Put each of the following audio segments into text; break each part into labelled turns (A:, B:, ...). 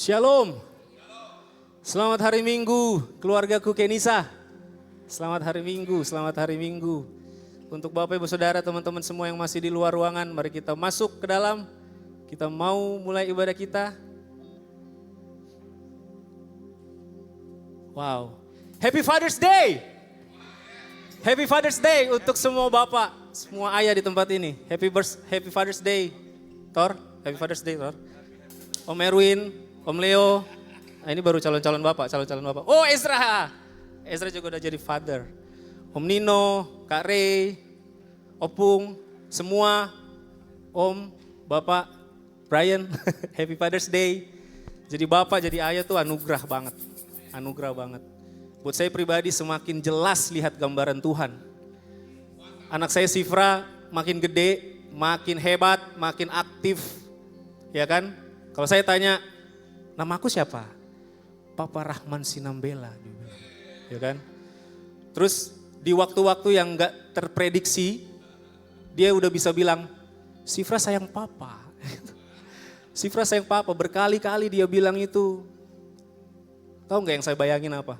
A: Shalom. Selamat hari Minggu, keluargaku Kenisa. Selamat hari Minggu, selamat hari Minggu. Untuk Bapak Ibu Saudara, teman-teman semua yang masih di luar ruangan, mari kita masuk ke dalam. Kita mau mulai ibadah kita. Wow. Happy Father's Day. Happy Father's Day untuk semua bapak, semua ayah di tempat ini. Happy Father's Day. Thor, Happy Father's Day, Thor. Om Erwin, Om Leo. Nah, ini baru calon-calon bapak. Oh, Ezra. Ezra juga udah jadi father. Om Nino, Kak Ray, Opung, semua. Om, Bapak, Brian, Happy Father's Day. Jadi bapak, jadi ayah tuh anugerah banget. Anugerah banget. Buat saya pribadi semakin jelas lihat gambaran Tuhan. Anak saya Sifra makin gede, makin hebat, makin aktif. Ya kan? Kalau saya tanya, nama aku siapa? Papa Rahman Sinambela. Ya kan? Terus di waktu-waktu yang gak terprediksi, dia udah bisa bilang, Sifra sayang papa. Sifra sayang papa, berkali-kali dia bilang itu. Tahu gak yang saya bayangin apa?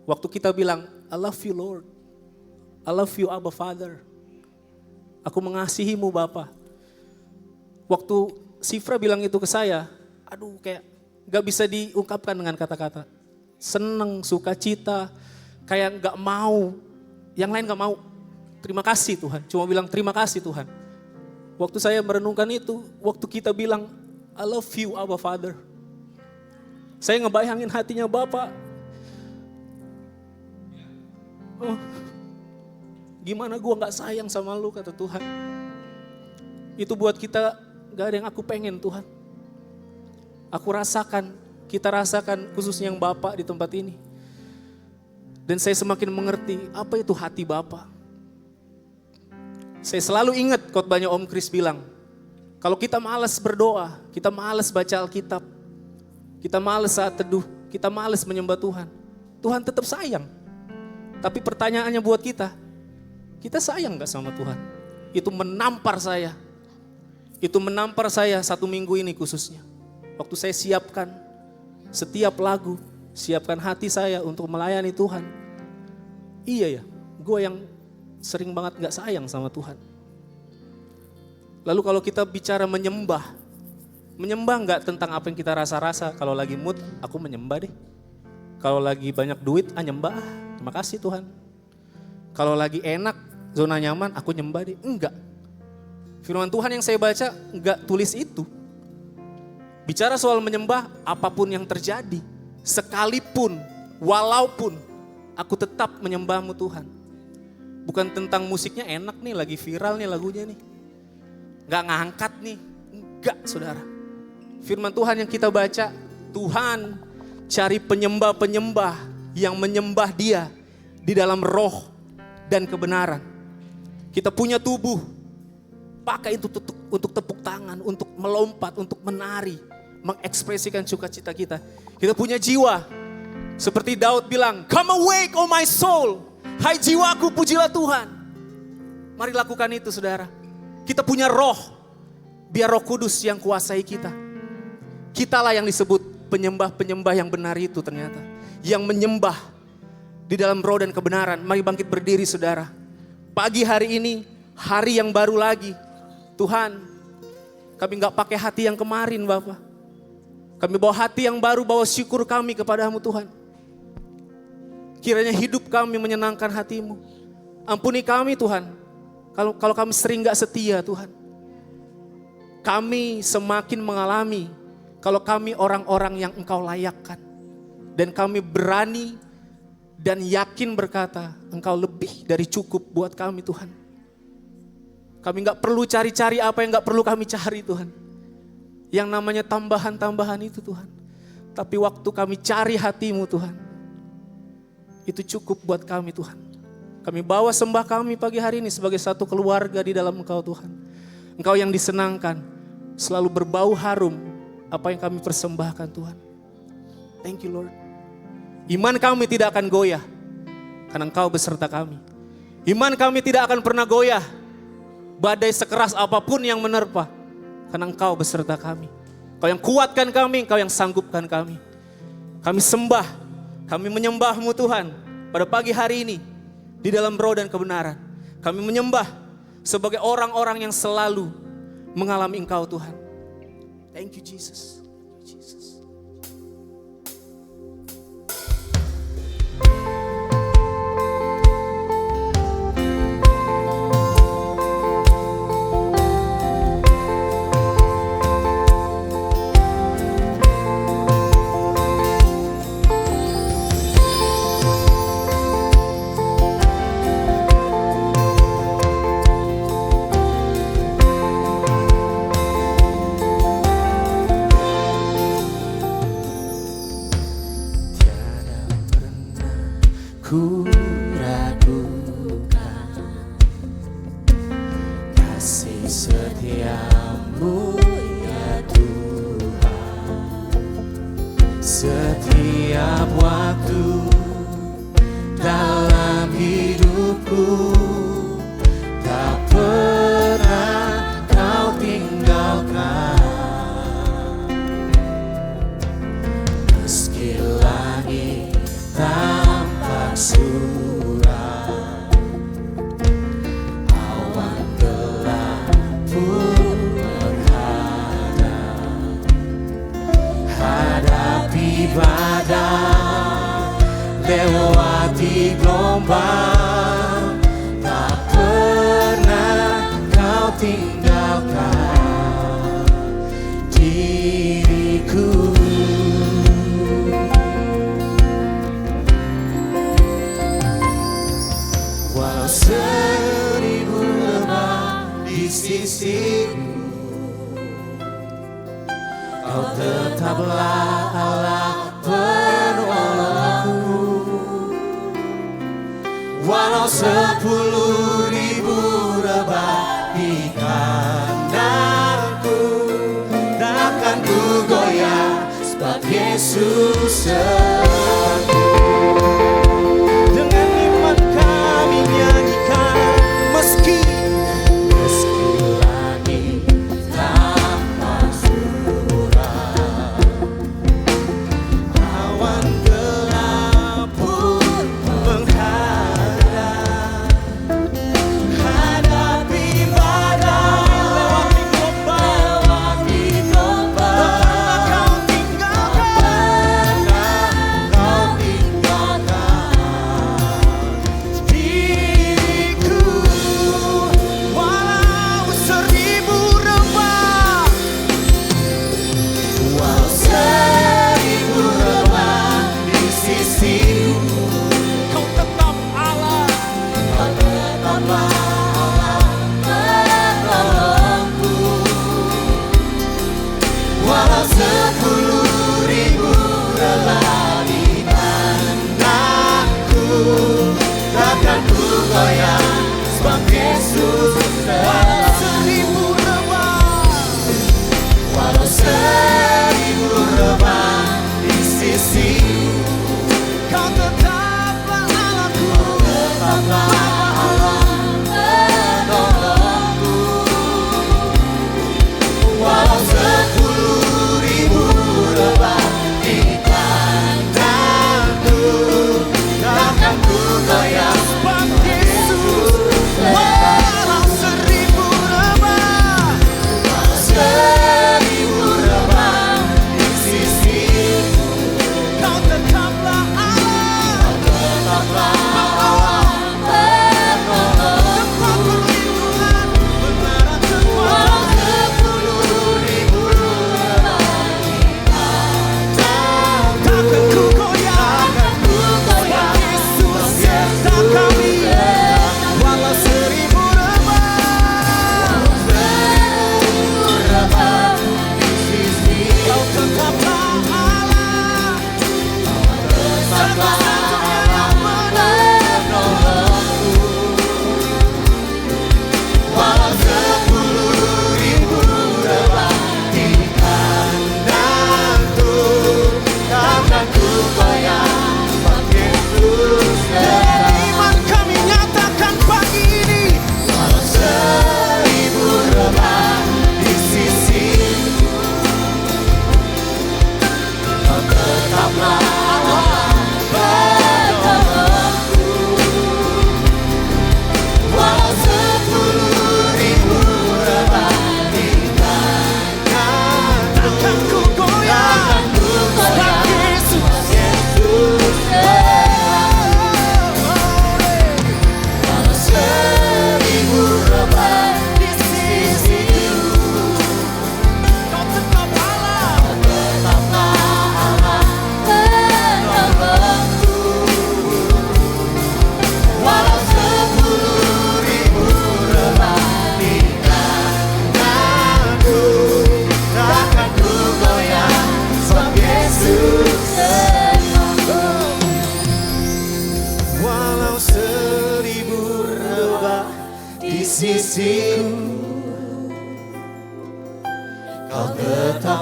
A: Waktu kita bilang, I love you Lord. I love you Abba Father. Aku mengasihimu Bapa. Waktu Sifra bilang itu ke saya, aduh kayak gak bisa diungkapkan dengan kata-kata. Seneng, sukacita, kayak gak mau. Yang lain gak mau. Terima kasih Tuhan, cuma bilang terima kasih Tuhan. Waktu saya merenungkan itu, waktu kita bilang, I love you Abba Father. Saya ngebayangin hatinya Bapak. Oh, gimana gua gak sayang sama lu kata Tuhan. Itu buat kita gak ada yang aku pengen Tuhan. Aku rasakan, kita rasakan khususnya yang Bapak di tempat ini. Dan saya semakin mengerti apa itu hati Bapak. Saya selalu ingat khotbahnya Om Kris bilang, kalau kita malas berdoa, kita malas baca Alkitab, kita malas saat teduh, kita malas menyembah Tuhan, Tuhan tetap sayang. Tapi pertanyaannya buat kita sayang gak sama Tuhan? Itu menampar saya. Itu menampar saya 1 minggu ini khususnya. Waktu saya siapkan setiap lagu, siapkan hati saya untuk melayani Tuhan. Iya ya, gue yang sering banget gak sayang sama Tuhan. Lalu kalau kita bicara menyembah gak tentang apa yang kita rasa-rasa. Kalau lagi mood, aku menyembah deh. Kalau lagi banyak duit, nyembah. Terima kasih Tuhan. Kalau lagi enak, zona nyaman, aku nyembah deh. Enggak. Firman Tuhan yang saya baca enggak tulis itu. Bicara soal menyembah, apapun yang terjadi, sekalipun, walaupun, aku tetap menyembahmu Tuhan. Bukan tentang musiknya enak nih, lagi viral nih lagunya nih. Enggak ngangkat nih, enggak saudara. Firman Tuhan yang kita baca, Tuhan cari penyembah-penyembah yang menyembah Dia di dalam roh dan kebenaran. Kita punya tubuh, pakai itu untuk tepuk tangan, untuk melompat, untuk menari, mengekspresikan sukacita kita. Kita punya jiwa, seperti Daud bilang, come awake oh my soul, hai jiwaku pujilah Tuhan. Mari lakukan itu saudara. Kita punya roh, biar Roh Kudus yang kuasai kita. Kitalah yang disebut penyembah-penyembah yang benar itu ternyata. Yang menyembah di dalam roh dan kebenaran. Mari bangkit berdiri saudara. Pagi hari ini, hari yang baru lagi. Tuhan, kami gak pakai hati yang kemarin Bapak. Kami bawa hati yang baru, bawa syukur kami kepadamu Tuhan. Kiranya hidup kami menyenangkan hatimu. Ampuni kami Tuhan. Kalau kami sering gak setia Tuhan. Kami semakin mengalami kalau kami orang-orang yang Engkau layakkan. Dan kami berani dan yakin berkata, Engkau lebih dari cukup buat kami Tuhan. Kami gak perlu cari-cari apa yang gak perlu kami cari Tuhan. Yang namanya tambahan-tambahan itu Tuhan. Tapi waktu kami cari hati-Mu Tuhan, itu cukup buat kami Tuhan. Kami bawa sembah kami pagi hari ini sebagai satu keluarga di dalam Engkau Tuhan. Engkau yang disenangkan, selalu berbau harum apa yang kami persembahkan Tuhan. Thank you Lord. Iman kami tidak akan goyah, karena Engkau beserta kami. Iman kami tidak akan pernah goyah, badai sekeras apapun yang menerpa, karena Engkau beserta kami. Kau yang kuatkan kami, Kau yang sanggupkan kami. Kami sembah, kami menyembah-Mu Tuhan pada pagi hari ini di dalam roh dan kebenaran. Kami menyembah sebagai orang-orang yang selalu mengalami Engkau Tuhan. Thank you Jesus.
B: Ku ragukan kasih setiamu ya Tuhan. Setiap waktu dalam hidupku tak pernah Kau tinggalkan. Meski langit tampak suram, awan gelap pun menghadap. Hadapi badai, lewati gelombang, tak pernah Kau tinggalkan diriku. Walau 1000 lebah di sisimu, Kau tetaplah Allah penolongku. Walau 10.000 lebah di kananku, takkan ku goyah sebab Yesus sertaku. Dengan iman kami nyanyikan, meski langit tampak suram, awan gelap pun menghadap. Hadapi badai, lewati gelombang, tak pernah Kau tinggalkan diriku. Walau 1000 lebah, walau 1000 lebah di sisimu, Kau tetap Allah, Kau tetaplah Allah penolongku. Walau 10.000 lebah di kananku, takkan ku goyah sebab Yesus sertaku. Walau 1000 lebah di sisimu, Kau tetaplah Allahku, tetaplah Allah penolongku. Walau 10.000 lebah di kananku, takkan ku goyah sebab Yesus sertaku. Walau 1000 lebah, walau 1000 lebah di sisimu, Kau tetaplah Allah, Kau tetaplah Allah penolongku. Tempat perlindungan, benar tempat. Walau 10.000 lebah di kananku, takkan ku goyah, Yesus serta kami. Walau 1000 lebah, 1000 lebah di sisimu, Kau tetaplah Allah, satu-satunya yang menolongku. Walau 10.000 lebah di kananku, takkan ku goyah sebab Yesus sertaku. Iman kami nyatakan pagi ini, walau 1000 lebah di sisimu,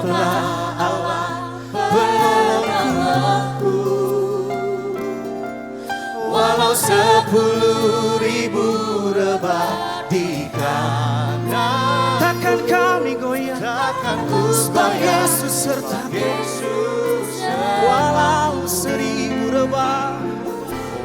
A: tetaplah Allah penolongku.
B: Walau 10.000 rebah di kanan,
A: Takkan kami goyah,
B: takkan ku
A: sebab
B: goyah.
A: Yesus sertaku.
B: Yesus
A: Walau 1000 rebah,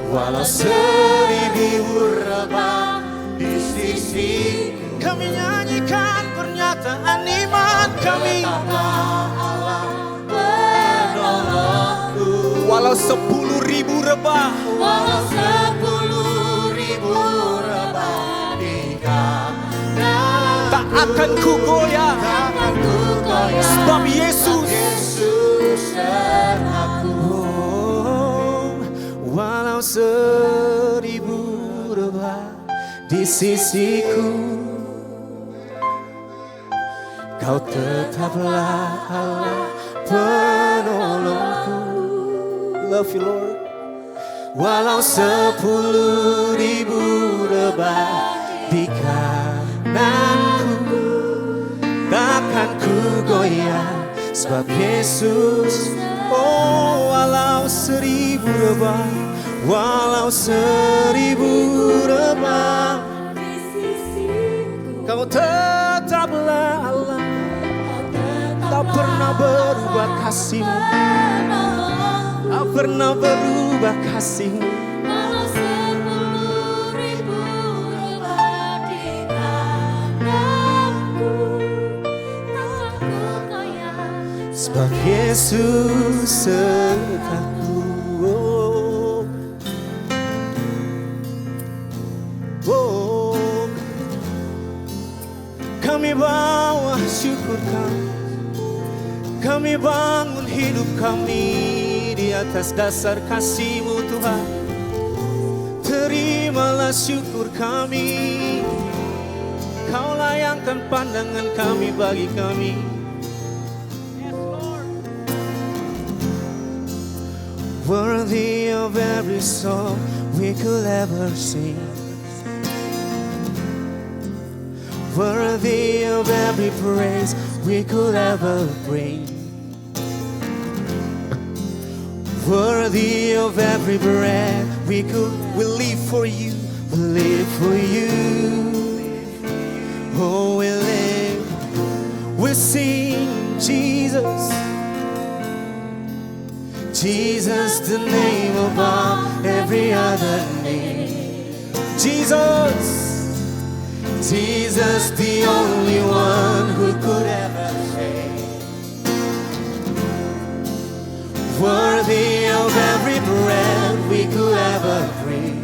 B: walau 1000 rebah di sisi,
A: kami nyanyikan pernyataan iman kami.
B: Allah penolongku.
A: Walau 10.000 rebah,
B: Walau 10.000 rebah di kanan,
A: tak akan ku goyah,
B: takkan ku goyah.
A: sebab Yesus.
B: Yesus sertaku.
A: Oh, walau 1000 rebah di sisiku, Kau tetaplah Allah penolongku. Love you Lord. Walau 10.000 rebah di kananku, takkan ku goyah, sebab Yesus. Oh, walau 1000 rebah, walau 1000 rebah, Kau tetaplah Allah. Tak pernah berubah kasih-Mu, tak pernah berubah kasih-Mu.
C: Walau 10.000 rebah di kananku, takkan ku goyah,
A: Sebab Yesus sertaku. Oh, oh. Kami bawa syukur kami bangun hidup kami di atas dasar kasih-Mu Tuhan. Terimalah syukur kami, Kau layangkan pandangan kami bagi kami. Worthy of every song we could ever sing, worthy of every praise we could ever bring, worthy of every breath we live for you, we live for you. Oh, we live, we sing Jesus, Jesus, the name above every other name. Jesus, Jesus, the only one who could ever save. Worthy of every breath we could ever breathe,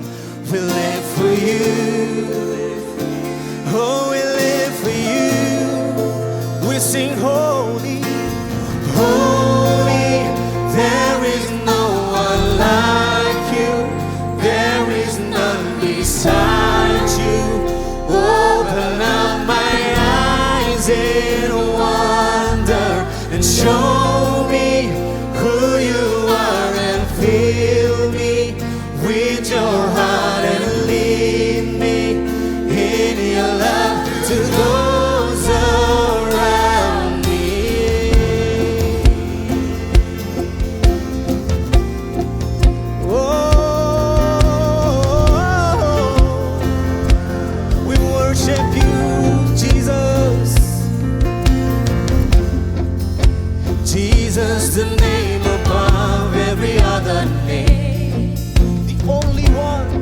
A: we live for you. Oh, we live for you. We sing holy, holy. There is no one like you. There is none beside you. Open up my eyes in wonder and show me who you are, and fill me with your heart and lead me in your love to those around me. Oh, we worship you, Jesus. Jesus, the name above every other name, the only one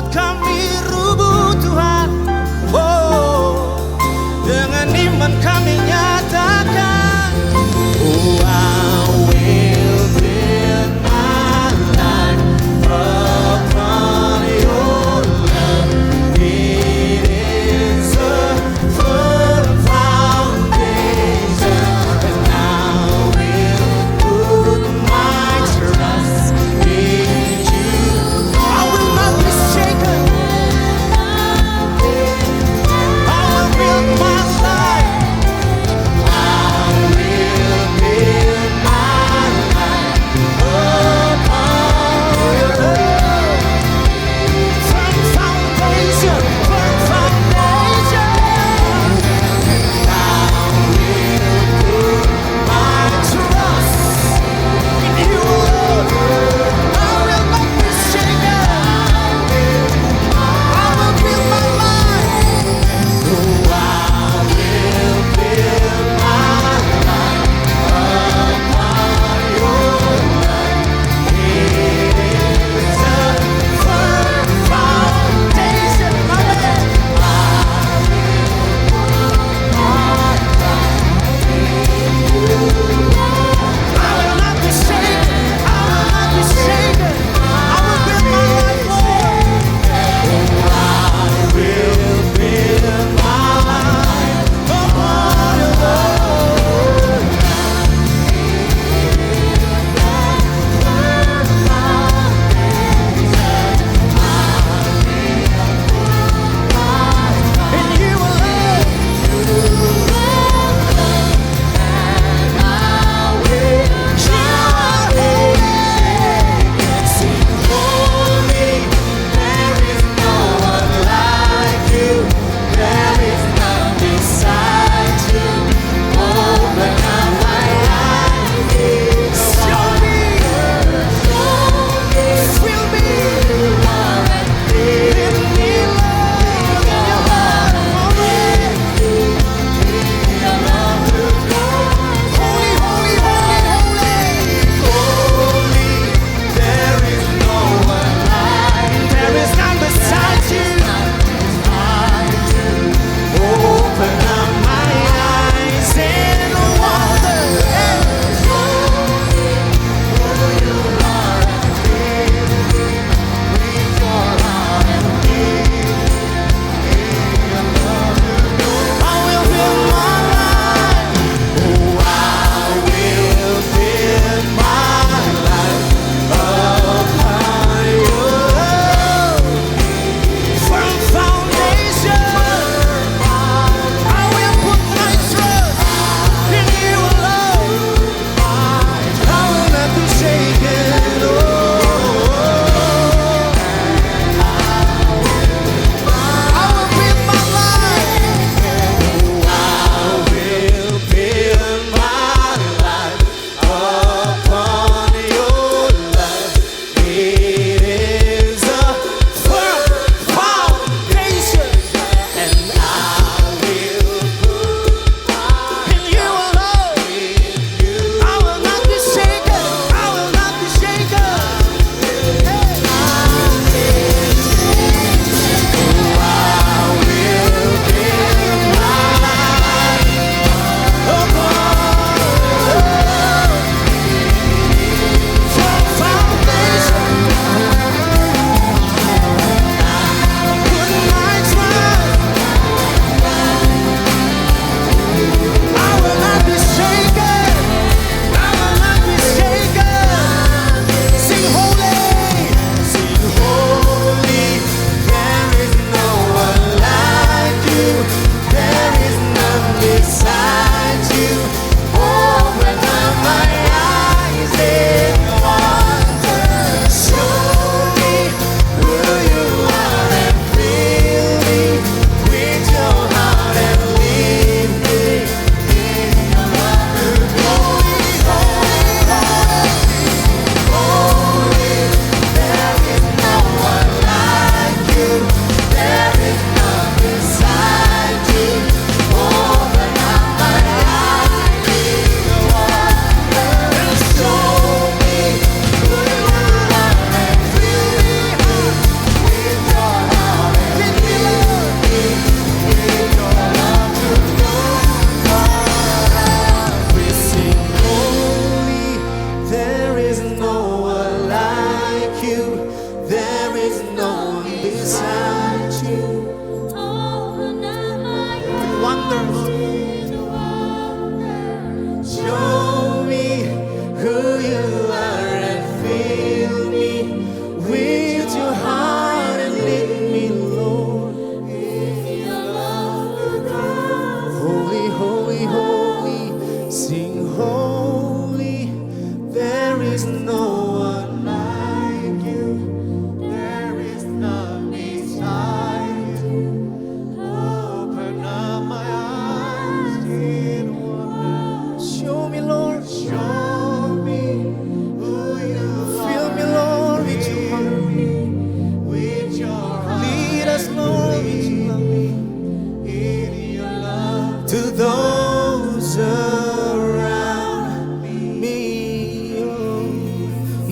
A: membuat kami rubuh Tuhan. Oh, dengan iman kami nyatakan, oh, I will build my life upon your love. It is a firm foundation, and I will put my trust in you. I will not be shaken.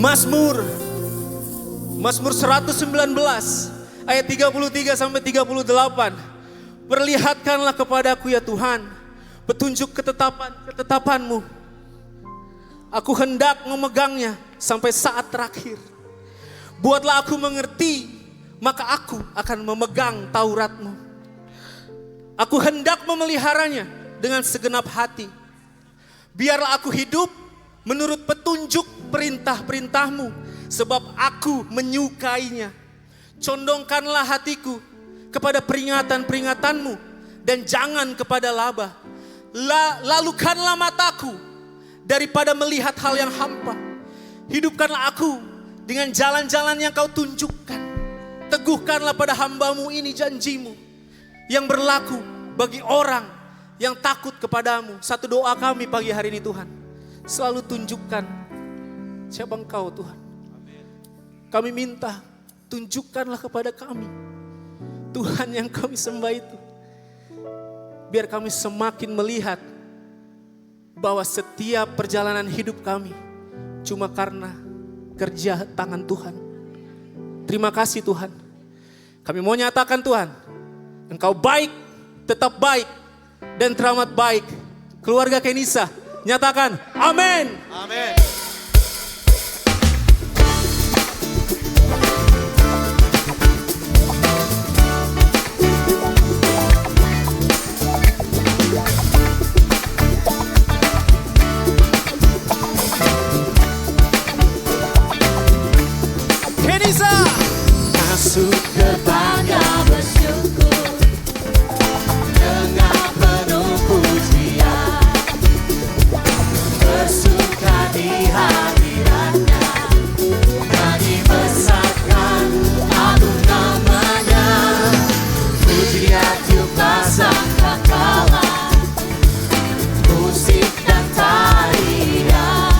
A: Mazmur 119 ayat 33 sampai 38. Perlihatkanlah kepadaku ya Tuhan petunjuk ketetapan-mu. Aku hendak memegangnya sampai saat terakhir. Buatlah aku mengerti, maka aku akan memegang Taurat-mu. Aku hendak memeliharanya dengan segenap hati. Biarlah aku hidup menurut petunjuk perintah-perintah-Mu, sebab aku menyukainya. Condongkanlah hatiku kepada peringatan-peringatan-Mu, dan jangan kepada laba. Lalukanlah mataku daripada melihat hal yang hampa. Hidupkanlah aku dengan jalan-jalan yang Kau tunjukkan. Teguhkanlah pada hamba-Mu ini janji-Mu yang berlaku bagi orang yang takut kepadamu. Satu doa kami pagi hari ini Tuhan, selalu tunjukkan siapa Engkau Tuhan. Kami minta tunjukkanlah kepada kami Tuhan yang kami sembah itu. Biar kami semakin melihat bahwa setiap perjalanan hidup kami cuma karena kerja tangan Tuhan. Terima kasih Tuhan. Kami mau nyatakan Tuhan, Engkau baik, tetap baik, dan teramat baik. Keluarga Kenisa, nyatakan amin.
B: Amin.
A: Kenisa,
B: Masuk gerbangnya bersyukur dengan penuh pujian, bersuka di hadiratnya, nyanyi besarkan agung namanya, puji dia tiup pasang kala, musik dan tarian,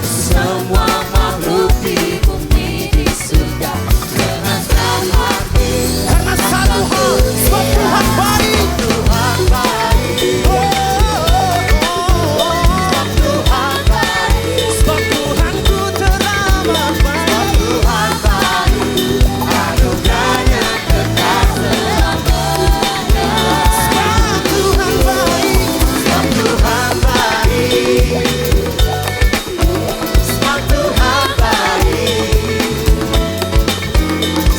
B: semua makhluk di bumi di surga dengan senang hati.
A: karena satu hal, sebab Tuhan baik.
B: Tuhan baik, Tuhan baik,
A: Sebab Tuhanku teramat baik.
B: Tuhan baik, anugerahnya kekal selamanya.
A: Sebab Tuhan baik.
B: Sebab Tuhan baik, sebab Tuhan baik,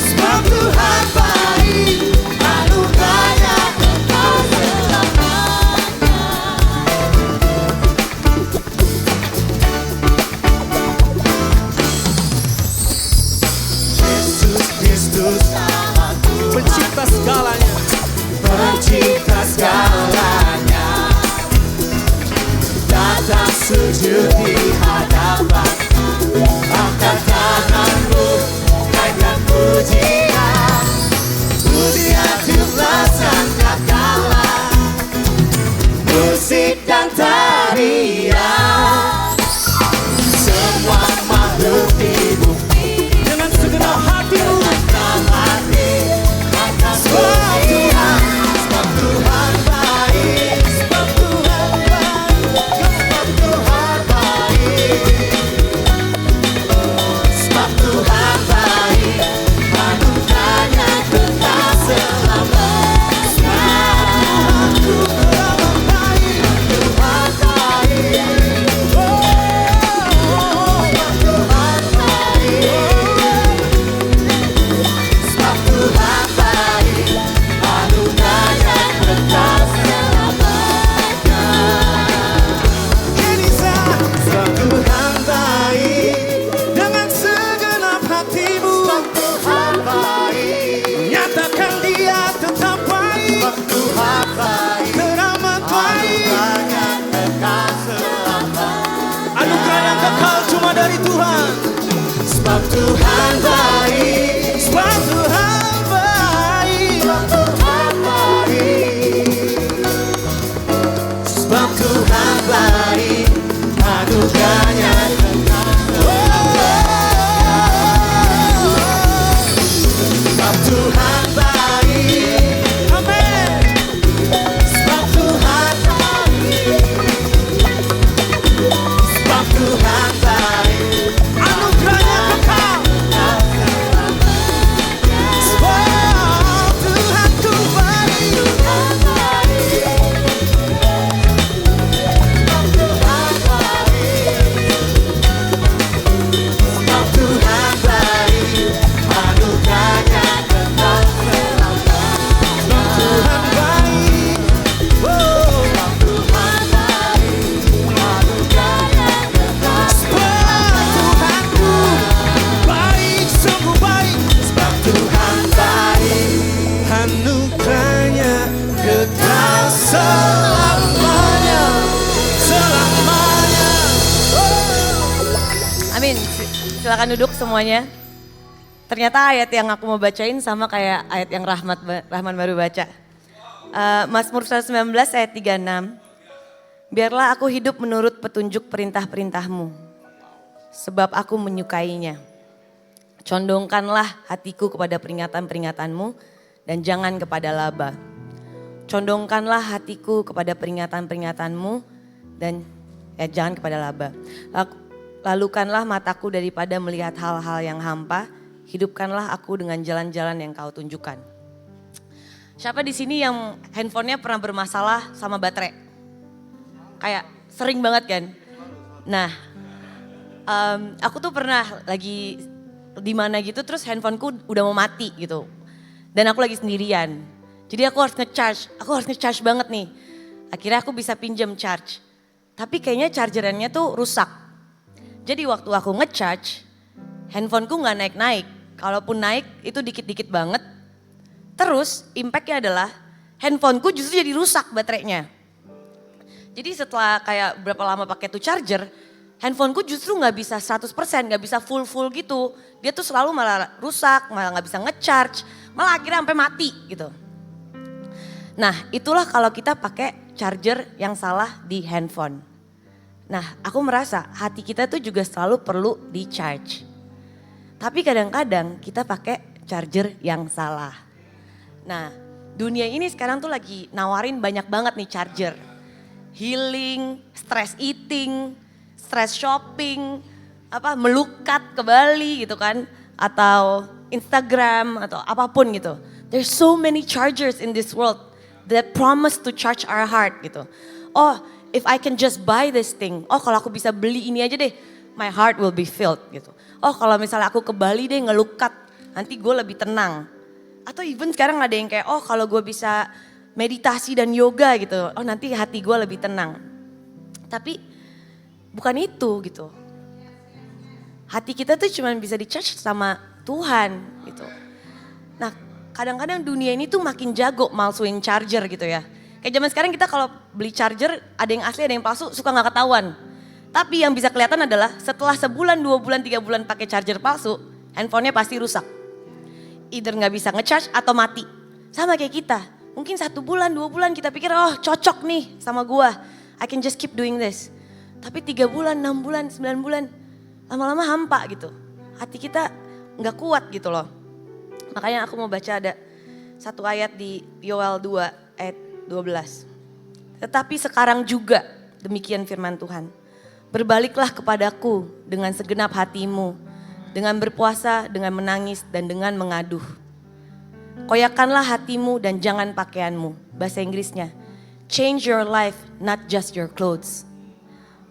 B: sebab Tuhan baik, anugerahnya kekal selamanya. Yesus Kristus Allah Tuhan,
A: Pencipta segalanya,
B: pencipta segalanya, datang sujud di hadapan, angkat tanganmu, naikkan pujian, pujian jumlah sangkakala, musik dan tarian, semua makhluk di bumi
A: dengan segenap hatimu.
B: dalam hati akan Tuhan, sebab Tuhan baik, sebab Tuhan baik, sebab Tuhan baik, sebab Tuhan baik, anugerahnya kekal selamanya. Tuhan baik, Tuhan baik, sebab Tuhan baik, sebab Tuhan baik, anugerahnya kekal selamanya.
A: Kenisa,
B: Sebab Tuhan baik,
A: dengan segenap hatimu,
B: sebab Tuhan baik,
A: nyatakan Dia tetap baik,
B: sebab Tuhan baik,
A: teramat baik.
B: anugerahnya kekal selamanya.
A: Anugerah yang kekal cuma dari Tuhan.
B: Sebab Tuhan baik,
A: Sebab Tuhan baik.
B: sebab Tuhan baik, sebab Tuhan baik, anugerahnya kekal selamanya. Sebab Tuhan baik,
A: Amin.
B: sebab Tuhan baik, sebab Tuhan baik,
D: Silakan duduk semuanya. Ternyata ayat yang aku mau bacain sama kayak ayat yang Rahman baru baca. Mazmur 119 ayat 36. Biarlah aku hidup menurut petunjuk perintah-perintahmu, sebab aku menyukainya. Condongkanlah hatiku kepada peringatan-peringatanmu dan jangan kepada laba. Condongkanlah hatiku kepada peringatan-peringatanmu dan jangan kepada laba. Lalukanlah mataku daripada melihat hal-hal yang hampa. Hidupkanlah aku dengan jalan-jalan yang kau tunjukkan. Siapa di sini yang handphonenya pernah bermasalah sama baterai? Kayak sering banget kan? Nah, aku tuh pernah lagi di mana gitu terus handphoneku udah mau mati gitu. Dan aku lagi sendirian. Jadi aku harus nge-charge banget nih. Akhirnya aku bisa pinjam charge. Tapi kayaknya chargerannya tuh rusak. Jadi waktu aku nge-charge, handphoneku gak naik-naik. Kalaupun naik itu dikit-dikit banget. Terus impactnya adalah handphoneku justru jadi rusak baterainya. Jadi setelah kayak berapa lama pakai tuh charger, handphoneku justru gak bisa 100%, gak bisa full gitu. Dia tuh selalu malah rusak, malah gak bisa nge-charge, malah akhirnya sampai mati gitu. Nah itulah kalau kita pakai charger yang salah di handphone. Nah aku merasa hati kita tuh juga selalu perlu di charge. Tapi kadang-kadang kita pakai charger yang salah. Nah dunia ini sekarang tuh lagi nawarin banyak banget nih charger. Healing, stress eating, stress shopping, melukat ke Bali gitu kan. Atau Instagram atau apapun gitu. There's so many chargers in this world that promise to charge our heart gitu. Oh if I can just buy this thing. Oh kalau aku bisa beli ini aja deh. My heart will be filled gitu. Oh kalau misalnya aku ke Bali deh ngelukat. Nanti gue lebih tenang. Atau even sekarang ada yang kayak oh kalau gue bisa meditasi dan yoga gitu. Oh nanti hati gue lebih tenang. Tapi bukan itu gitu. Hati kita tuh cuma bisa di-charge sama Tuhan gitu. Nah kadang-kadang dunia ini tuh makin jago malsuin charger gitu ya. Kayak zaman sekarang kita kalau beli charger ada yang asli ada yang palsu suka gak ketahuan. Tapi yang bisa kelihatan adalah setelah sebulan, 2 bulan, 3 bulan pakai charger palsu, handphonenya pasti rusak. Either gak bisa nge-charge atau mati. Sama kayak kita, mungkin 1 bulan, 2 bulan kita pikir oh cocok nih sama gua. I can just keep doing this. Tapi 3 bulan, 6 bulan, 9 bulan, lama-lama hampa gitu. Hati kita gak kuat gitu loh. Makanya aku mau baca ada satu ayat di Yoel 2 ayat 12. Tetapi sekarang juga demikian firman Tuhan. Berbaliklah kepadaku dengan segenap hatimu, dengan berpuasa, dengan menangis, dan dengan mengaduh. Koyakanlah hatimu dan jangan pakaianmu. Bahasa Inggrisnya, change your life, not just your clothes.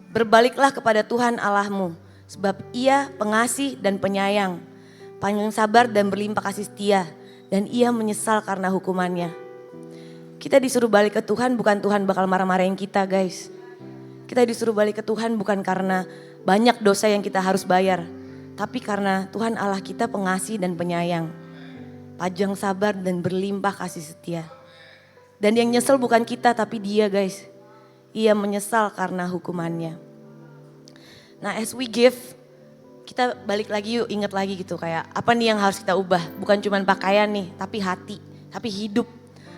D: Berbaliklah kepada Tuhan Allahmu, sebab Ia pengasih dan penyayang, panjang sabar dan berlimpah kasih setia, dan Ia menyesal karena hukumannya. Kita disuruh balik ke Tuhan bukan Tuhan bakal marah-marahin kita guys. Kita disuruh balik ke Tuhan bukan karena banyak dosa yang kita harus bayar. Tapi karena Tuhan Allah kita pengasih dan penyayang. Panjang sabar dan berlimpah kasih setia. Dan yang nyesel bukan kita tapi dia guys. Ia menyesal karena hukumannya. Nah as we give, kita balik lagi yuk ingat lagi gitu. Kayak apa nih yang harus kita ubah. Bukan cuma pakaian nih tapi hati, tapi hidup.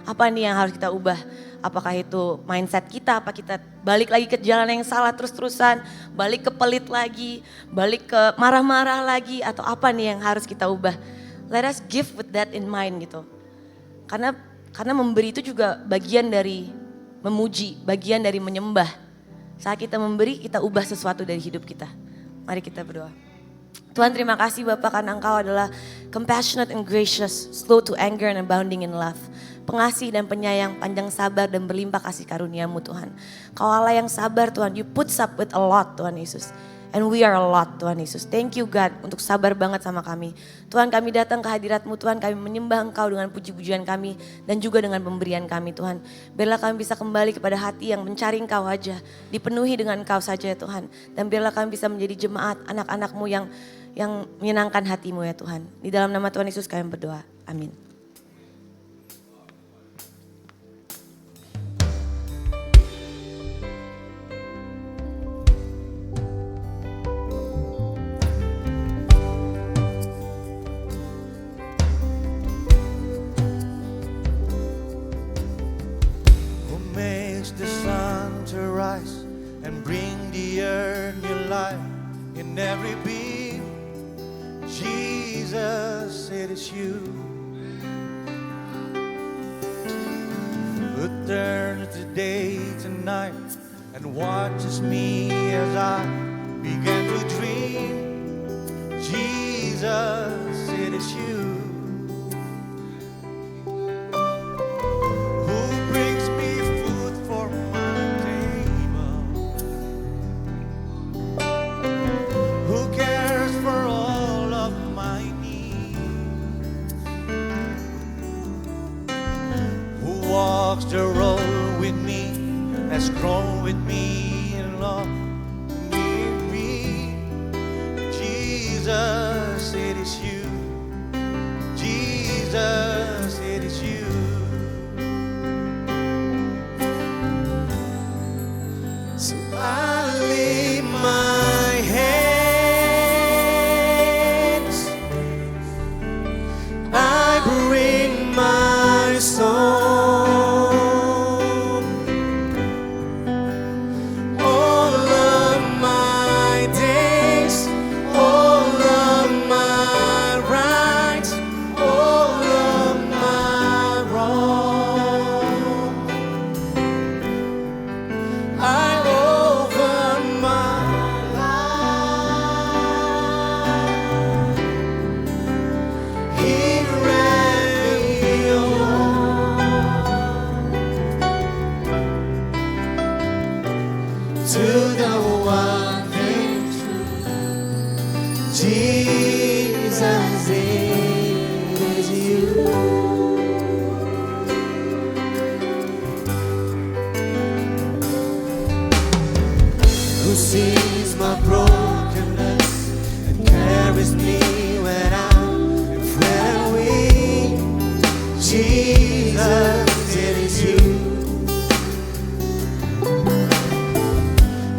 D: Apa nih yang harus kita ubah? Apakah itu mindset kita, apa kita balik lagi ke jalan yang salah terus-terusan, balik ke pelit lagi, balik ke marah-marah lagi, atau apa nih yang harus kita ubah? Let us give with that in mind gitu. Karena memberi itu juga bagian dari memuji, bagian dari menyembah. Saat kita memberi, kita ubah sesuatu dari hidup kita. Mari kita berdoa. Tuhan terima kasih Bapak karena Engkau adalah compassionate and gracious, slow to anger and abounding in love. Pengasih dan penyayang, panjang sabar dan berlimpah kasih karunia-Mu Tuhan. Kau Allah yang sabar Tuhan, you put up with a lot Tuhan Yesus. And we are a lot Tuhan Yesus. Thank you God untuk sabar banget sama kami. Tuhan kami datang ke hadirat-Mu Tuhan, kami menyembah Engkau dengan puji-pujian kami dan juga dengan pemberian kami Tuhan. Biarlah kami bisa kembali kepada hati yang mencari Engkau aja, dipenuhi dengan Engkau saja ya Tuhan. Dan biarlah kami bisa menjadi jemaat anak-anak-Mu yang menyenangkan hati-Mu ya Tuhan. Di dalam nama Tuhan Yesus kami berdoa. Amin.
E: makes the sun to rise and bring the earth new life in every being. Jesus, it is you who turns the day to night and watches me as I begin to dream. Jesus, it is you who brings me food for my table, who cares for all of my needs, who walks the road with me, has grown with me in love near me. Jesus, it is you. Jesus, it is you. So I lift my hands, I bring my soul, all of my days, all of my rights, all of my wrong. I offer my life here and beyond to the one and true Jesus, it is you. Who sees my brokenness and carries me when I'm frail and weak. Jesus, it is you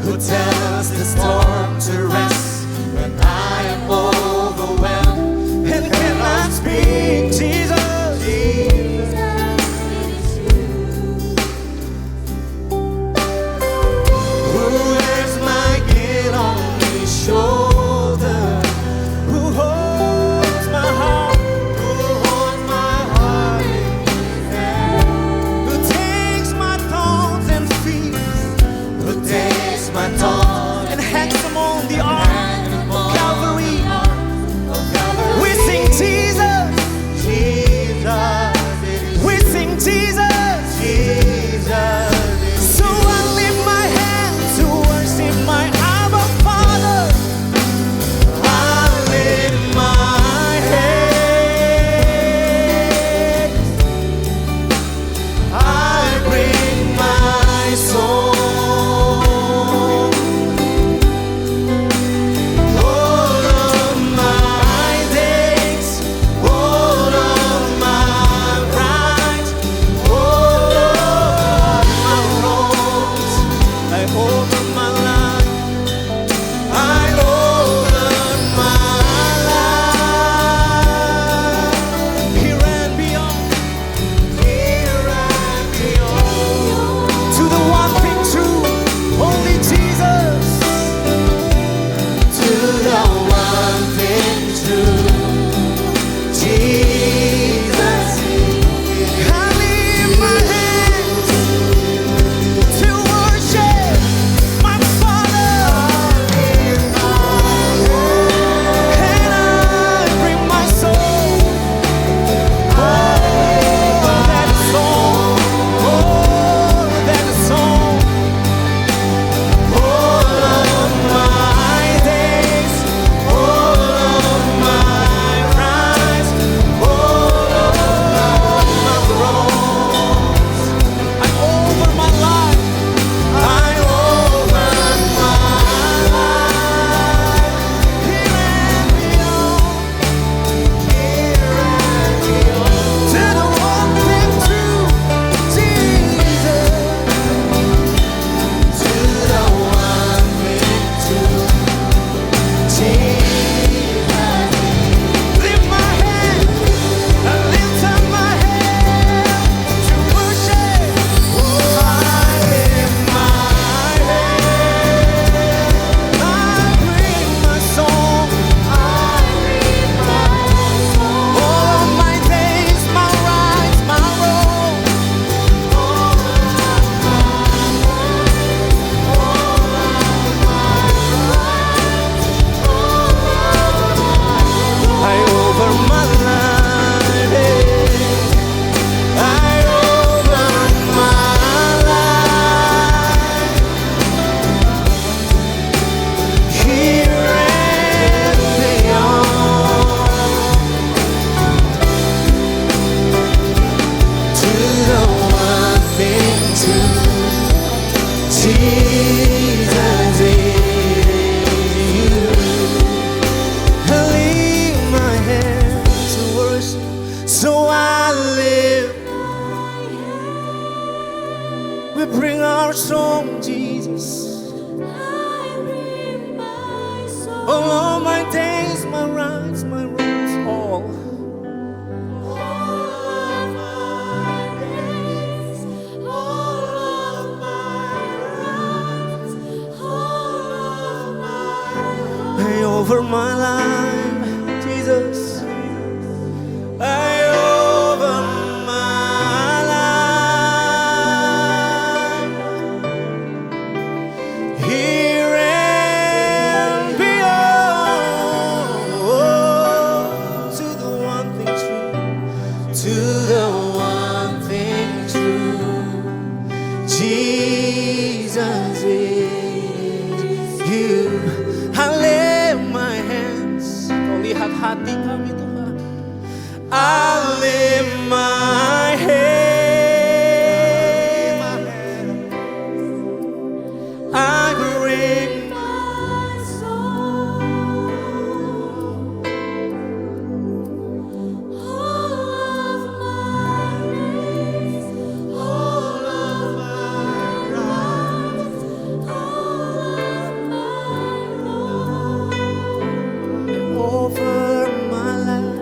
E: who tells the storm to rest when I am overwhelmed and cannot speak. Jesus, who wears my guilt on his shoulder, who holds my heart, who holds my heart in his hand, who takes my thoughts and feet, who takes my thoughts and hangs them on the altar. Jesus is you. I lift my hands to worship, so I live. We bring our song, Jesus.
C: I bring my soul.
E: All of my days, my rights, my wrongs, all. Over my life, Jesus. I over my life, here and beyond, to the one thing true, to the one thing true, Jesus is you. My hands, kau lihat hati kami Tuhan. I lift my hand, I bring
C: My soul, all of my days, all of my rights, all of my wrongs.
E: over my life.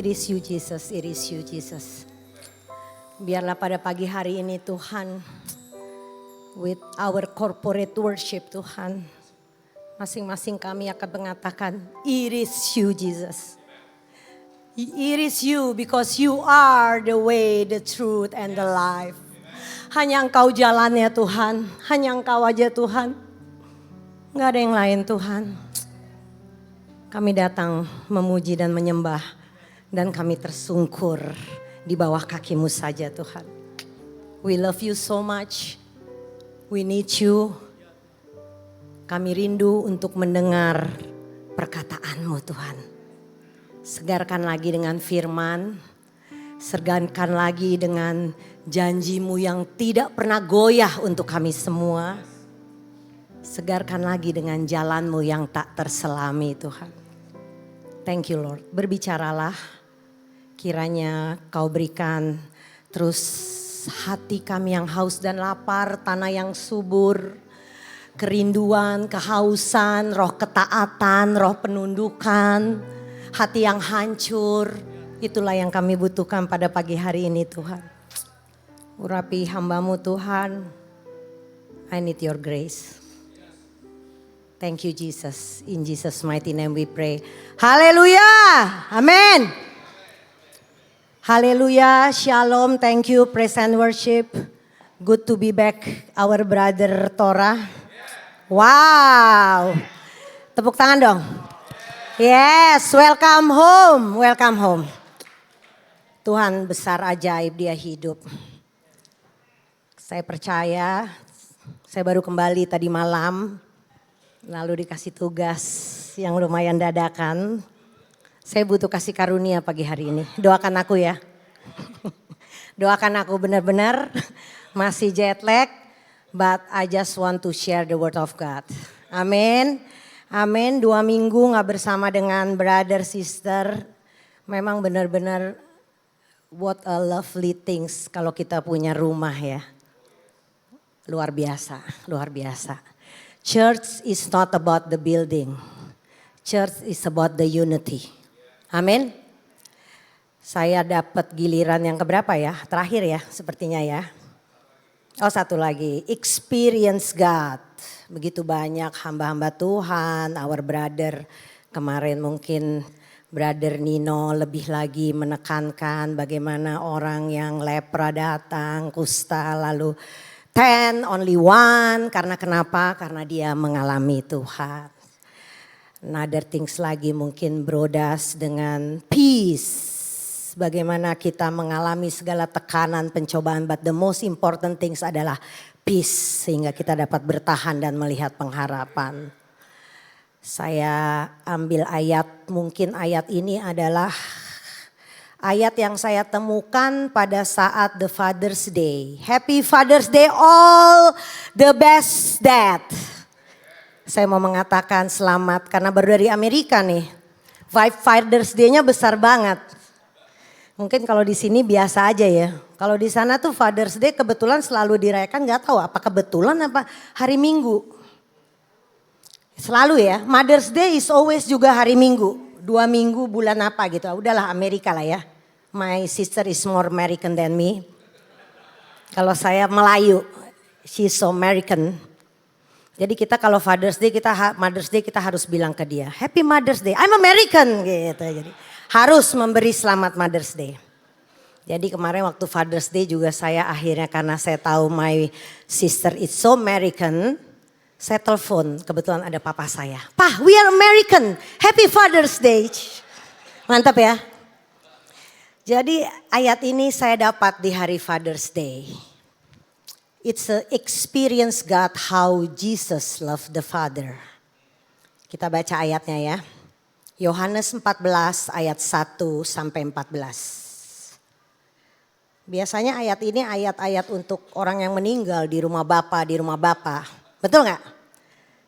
F: It is you Jesus, it is you Jesus. Biarlah pada pagi hari ini Tuhan, with our corporate worship Tuhan, masing-masing kami akan mengatakan, it is you Jesus. It is you because you are the way, the truth, and the life. Hanya Engkau jalannya Tuhan, hanya Engkau aja Tuhan. Gak ada yang lain Tuhan. Kami datang memuji dan menyembah dan kami tersungkur di bawah kaki-Mu saja Tuhan. We love you so much. We need you. Kami rindu untuk mendengar perkataan-Mu Tuhan. Segarkan lagi dengan firman, segarkan lagi dengan janji-Mu yang tidak pernah goyah untuk kami semua. Segarkan lagi dengan jalan-Mu yang tak terselami Tuhan. Thank you Lord, berbicaralah, kiranya Kau berikan terus hati kami yang haus dan lapar, tanah yang subur, kerinduan, kehausan, roh ketaatan, roh penundukan, hati yang hancur. Itulah yang kami butuhkan pada pagi hari ini Tuhan. Urapi hamba-Mu Tuhan, I need your grace. Thank you Jesus, in Jesus mighty name we pray. Haleluya, amin. Haleluya, shalom, thank you, praise and worship. Good to be back, our brother Tora. Wow, tepuk tangan dong. Yes, welcome home, welcome home. Tuhan besar ajaib, Dia hidup. Saya percaya, saya baru kembali tadi malam, lalu dikasih tugas yang lumayan dadakan. Saya butuh kasih karunia pagi hari ini. Doakan aku ya. Doakan aku benar-benar masih jet lag, but I just want to share the word of God. Amin. Amin. 2 minggu gak bersama dengan brother sister. Memang benar-benar what a lovely things kalau kita punya rumah ya. Luar biasa, luar biasa. Church is not about the building. Church is about the unity. Amin. Saya dapat giliran yang keberapa ya? Terakhir ya sepertinya ya. Oh satu lagi, experience God. Begitu banyak hamba-hamba Tuhan, our brother. Kemarin mungkin brother Nino lebih lagi menekankan bagaimana orang yang lepra datang, kusta lalu 10, only 1. Karena kenapa? Karena dia mengalami Tuhan. Another things lagi mungkin brodas dengan peace. Bagaimana kita mengalami segala tekanan, pencobaan. But the most important things adalah peace. Sehingga kita dapat bertahan dan melihat pengharapan. Saya ambil ayat, mungkin ayat ini adalah ayat yang saya temukan pada saat the Father's Day. Happy Father's Day all the best dad. Saya mau mengatakan selamat karena baru dari Amerika nih. Father's Day-nya besar banget. Mungkin kalau di sini biasa aja ya. Kalau di sana tuh Father's Day kebetulan selalu dirayakan, nggak tahu apa kebetulan apa hari Minggu. Selalu ya, Mother's Day is always juga hari Minggu. 2 minggu bulan apa gitu, udahlah Amerika lah ya. My sister is more American than me. Kalau saya Melayu, she's so American. Jadi kita kalau Father's Day, Mother's Day kita harus bilang ke dia, Happy Mother's Day, I'm American gitu. Jadi harus memberi selamat Mother's Day. Jadi kemarin waktu Father's Day juga saya akhirnya karena saya tahu my sister is so American, saya telepon, kebetulan ada papa saya. Pak, we are American, Happy Father's Day. Mantap ya. Jadi ayat ini saya dapat di hari Father's Day. It's a experience God how Jesus loved the Father. Kita baca ayatnya ya. Yohanes 14 ayat 1 sampai 14. Biasanya ayat ini ayat-ayat untuk orang yang meninggal di rumah Bapa, Betul gak?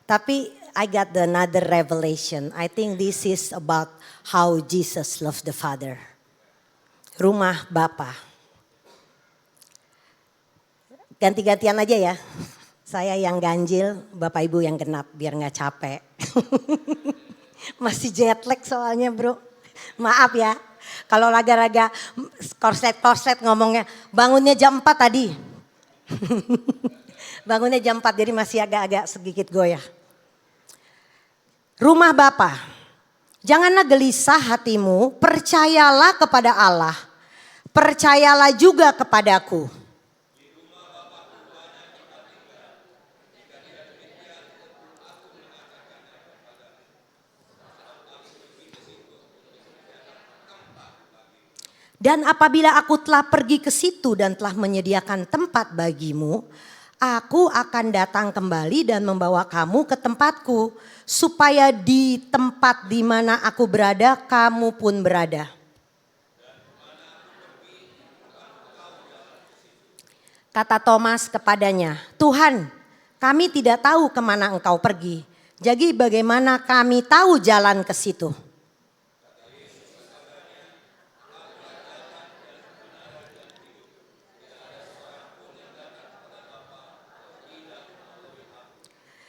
F: Tapi I got another revelation. I think this is about how Jesus loved the Father. Rumah Bapa. Ganti-gantian aja ya. Saya yang ganjil, Bapak Ibu yang genap biar gak capek. Masih jet lag soalnya bro. Maaf ya. Kalau raga-raga korslet ngomongnya bangunnya jam 4 tadi. Bangunnya jam 4 jadi masih agak-agak sedikit goyah. Rumah Bapa, janganlah gelisah hatimu, percayalah kepada Allah. Percayalah juga kepadaku. Dan apabila aku telah pergi ke situ dan telah menyediakan tempat bagimu, aku akan datang kembali dan membawa kamu ke tempatku, supaya di tempat di mana aku berada, kamu pun berada. Kata Thomas kepadanya, Tuhan, kami tidak tahu kemana engkau pergi. Jadi bagaimana kami tahu jalan ke situ?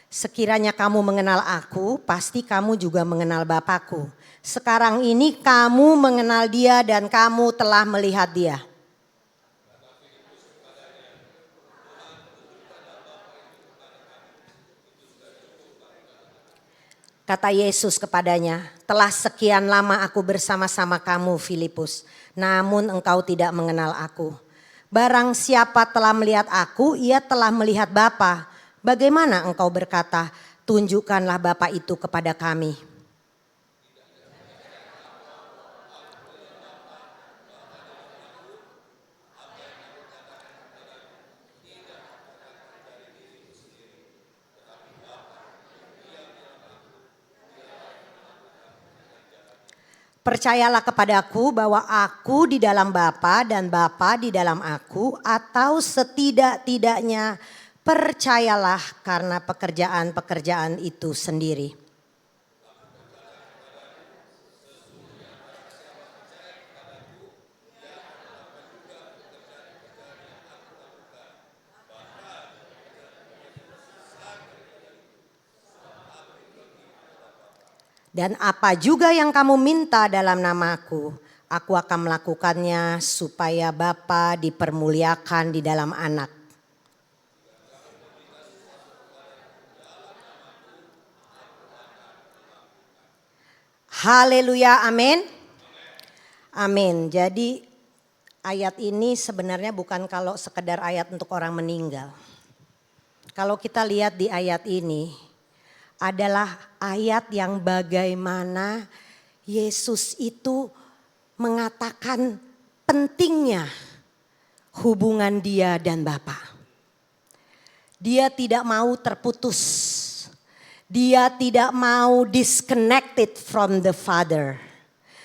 F: Sekiranya kamu mengenal aku, pasti kamu juga mengenal Bapakku. Sekarang ini kamu mengenal dia dan kamu telah melihat dia. Kata Yesus kepadanya, telah sekian lama aku bersama-sama kamu Filipus, namun engkau tidak mengenal aku. Barang siapa telah melihat aku, ia telah melihat Bapa. Bagaimana engkau berkata, tunjukkanlah Bapa itu kepada kami. Percayalah kepadaku bahwa aku di dalam Bapa dan Bapa di dalam aku, atau setidak-tidaknya percayalah karena pekerjaan-pekerjaan itu sendiri. Dan apa juga yang kamu minta dalam namaku, aku akan melakukannya supaya Bapa dipermuliakan di dalam Anak. Haleluya, amin. Amin. Jadi ayat ini sebenarnya bukan kalau sekedar ayat untuk orang meninggal. Kalau kita lihat di ayat ini adalah ayat yang bagaimana Yesus itu mengatakan pentingnya hubungan dia dan Bapa. Dia tidak mau terputus. Dia tidak mau disconnected from the Father.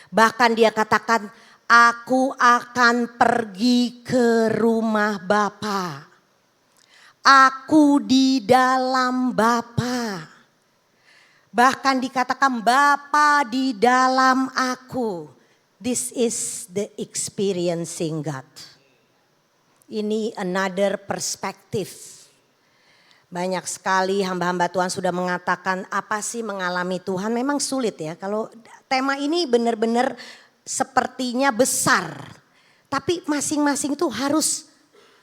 F: Bahkan dia katakan, aku akan pergi ke rumah Bapa. Aku di dalam Bapa. Bahkan dikatakan Bapa di dalam aku. This is the experiencing God. Ini another perspective. Banyak sekali hamba-hamba Tuhan sudah mengatakan apa sih mengalami Tuhan. Memang sulit ya, kalau tema ini benar-benar sepertinya besar. Tapi masing-masing tuh harus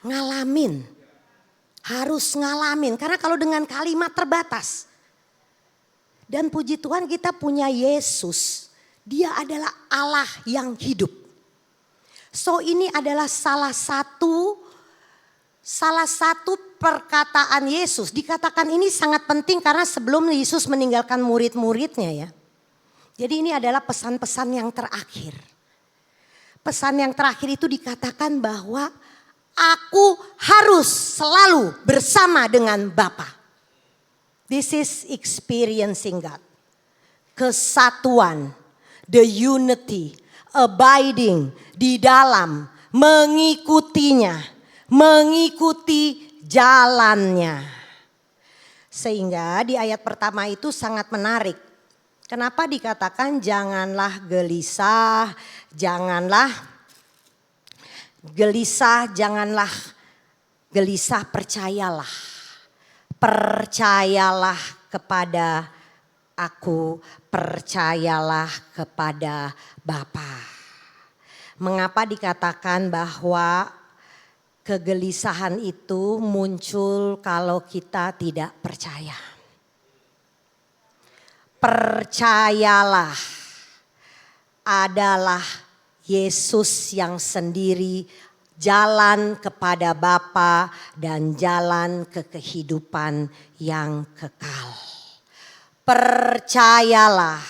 F: ngalamin. Harus ngalamin, karena kalau dengan kalimat terbatas. Dan puji Tuhan kita punya Yesus. Dia adalah Allah yang hidup. So ini adalah salah satu perkataan Yesus. Dikatakan ini sangat penting karena sebelum Yesus meninggalkan murid-muridnya ya. Jadi ini adalah pesan-pesan yang terakhir. Pesan yang terakhir itu dikatakan bahwa aku harus selalu bersama dengan Bapa. This is experiencing God. Kesatuan, the unity, abiding di dalam, mengikutinya, mengikuti jalannya. Sehingga di ayat pertama itu sangat menarik. Kenapa dikatakan janganlah gelisah, janganlah gelisah, percayalah. Percayalah kepada aku, percayalah kepada Bapa. Mengapa dikatakan bahwa kegelisahan itu muncul kalau kita tidak percaya? Percayalah adalah Yesus yang sendiri jalan kepada Bapa dan jalan ke kehidupan yang kekal. Percayalah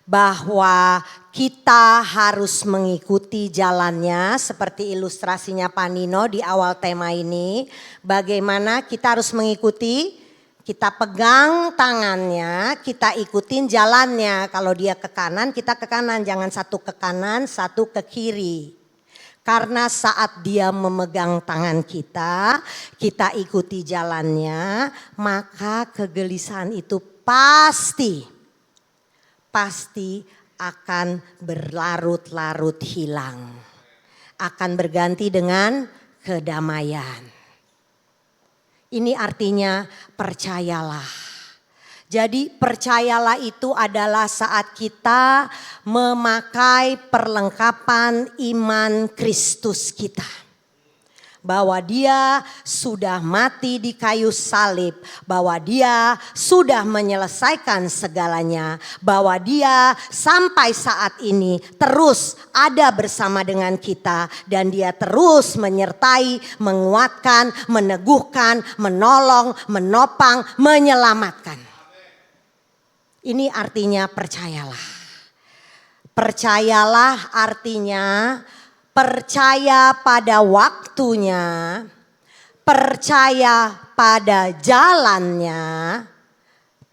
F: bahwa kita harus mengikuti jalannya seperti ilustrasinya Pak Nino di awal tema ini. Bagaimana kita harus mengikuti, kita pegang tangannya, kita ikutin jalannya. Kalau dia ke kanan, kita ke kanan, jangan satu ke kanan, satu ke kiri. Karena saat dia memegang tangan kita, kita ikuti jalannya, maka kegelisahan itu pasti akan berlarut-larut hilang. Akan berganti dengan kedamaian. Ini artinya percayalah. Jadi percayalah itu adalah saat kita memakai perlengkapan iman Kristus kita. Bahwa dia sudah mati di kayu salib, bahwa dia sudah menyelesaikan segalanya, bahwa dia sampai saat ini terus ada bersama dengan kita dan dia terus menyertai, menguatkan, meneguhkan, menolong, menopang, menyelamatkan. Ini artinya percayalah. Percayalah artinya percaya pada waktunya, percaya pada jalannya,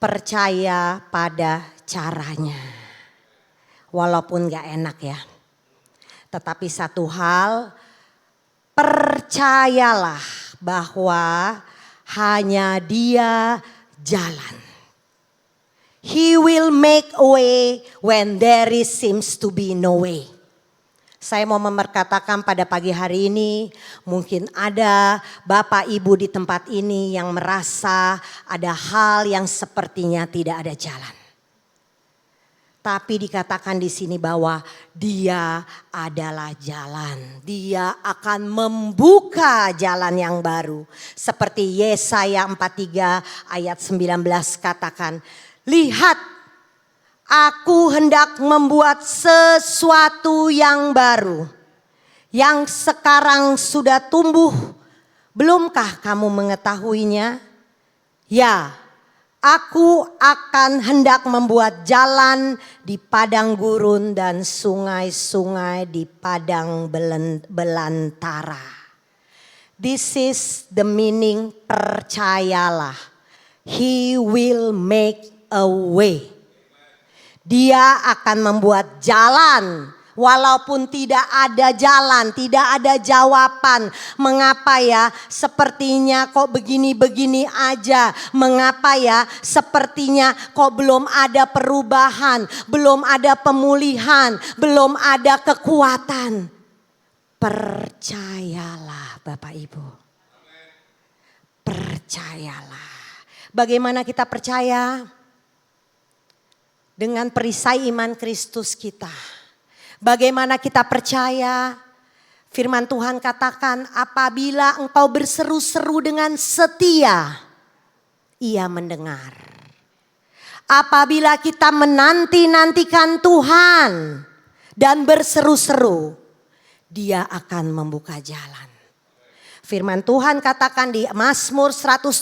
F: percaya pada caranya. Walaupun gak enak ya. Tetapi satu hal, percayalah bahwa hanya Dia jalan. He will make a way when there seems to be no way. Saya mau memperkatakan pada pagi hari ini, mungkin ada Bapak Ibu di tempat ini yang merasa ada hal yang sepertinya tidak ada jalan. Tapi dikatakan di sini bahwa Dia adalah jalan. Dia akan membuka jalan yang baru. Seperti Yesaya 43 ayat 19 katakan, lihat, aku hendak membuat sesuatu yang baru, yang sekarang sudah tumbuh. Belumkah kamu mengetahuinya? Ya, aku akan hendak membuat jalan di padang gurun dan sungai-sungai di padang belantara. This is the meaning percayalah. He will make a way. Dia akan membuat jalan walaupun tidak ada jalan, tidak ada jawaban. Mengapa ya sepertinya kok begini-begini aja? Mengapa ya sepertinya kok belum ada perubahan, belum ada pemulihan, belum ada kekuatan? Percayalah Bapak Ibu. Percayalah. Bagaimana kita percaya? Dengan perisai iman Kristus kita. Bagaimana kita percaya? Firman Tuhan katakan, apabila engkau berseru-seru dengan setia, Ia mendengar. Apabila kita menanti-nantikan Tuhan dan berseru-seru, Dia akan membuka jalan. Firman Tuhan katakan di Mazmur 107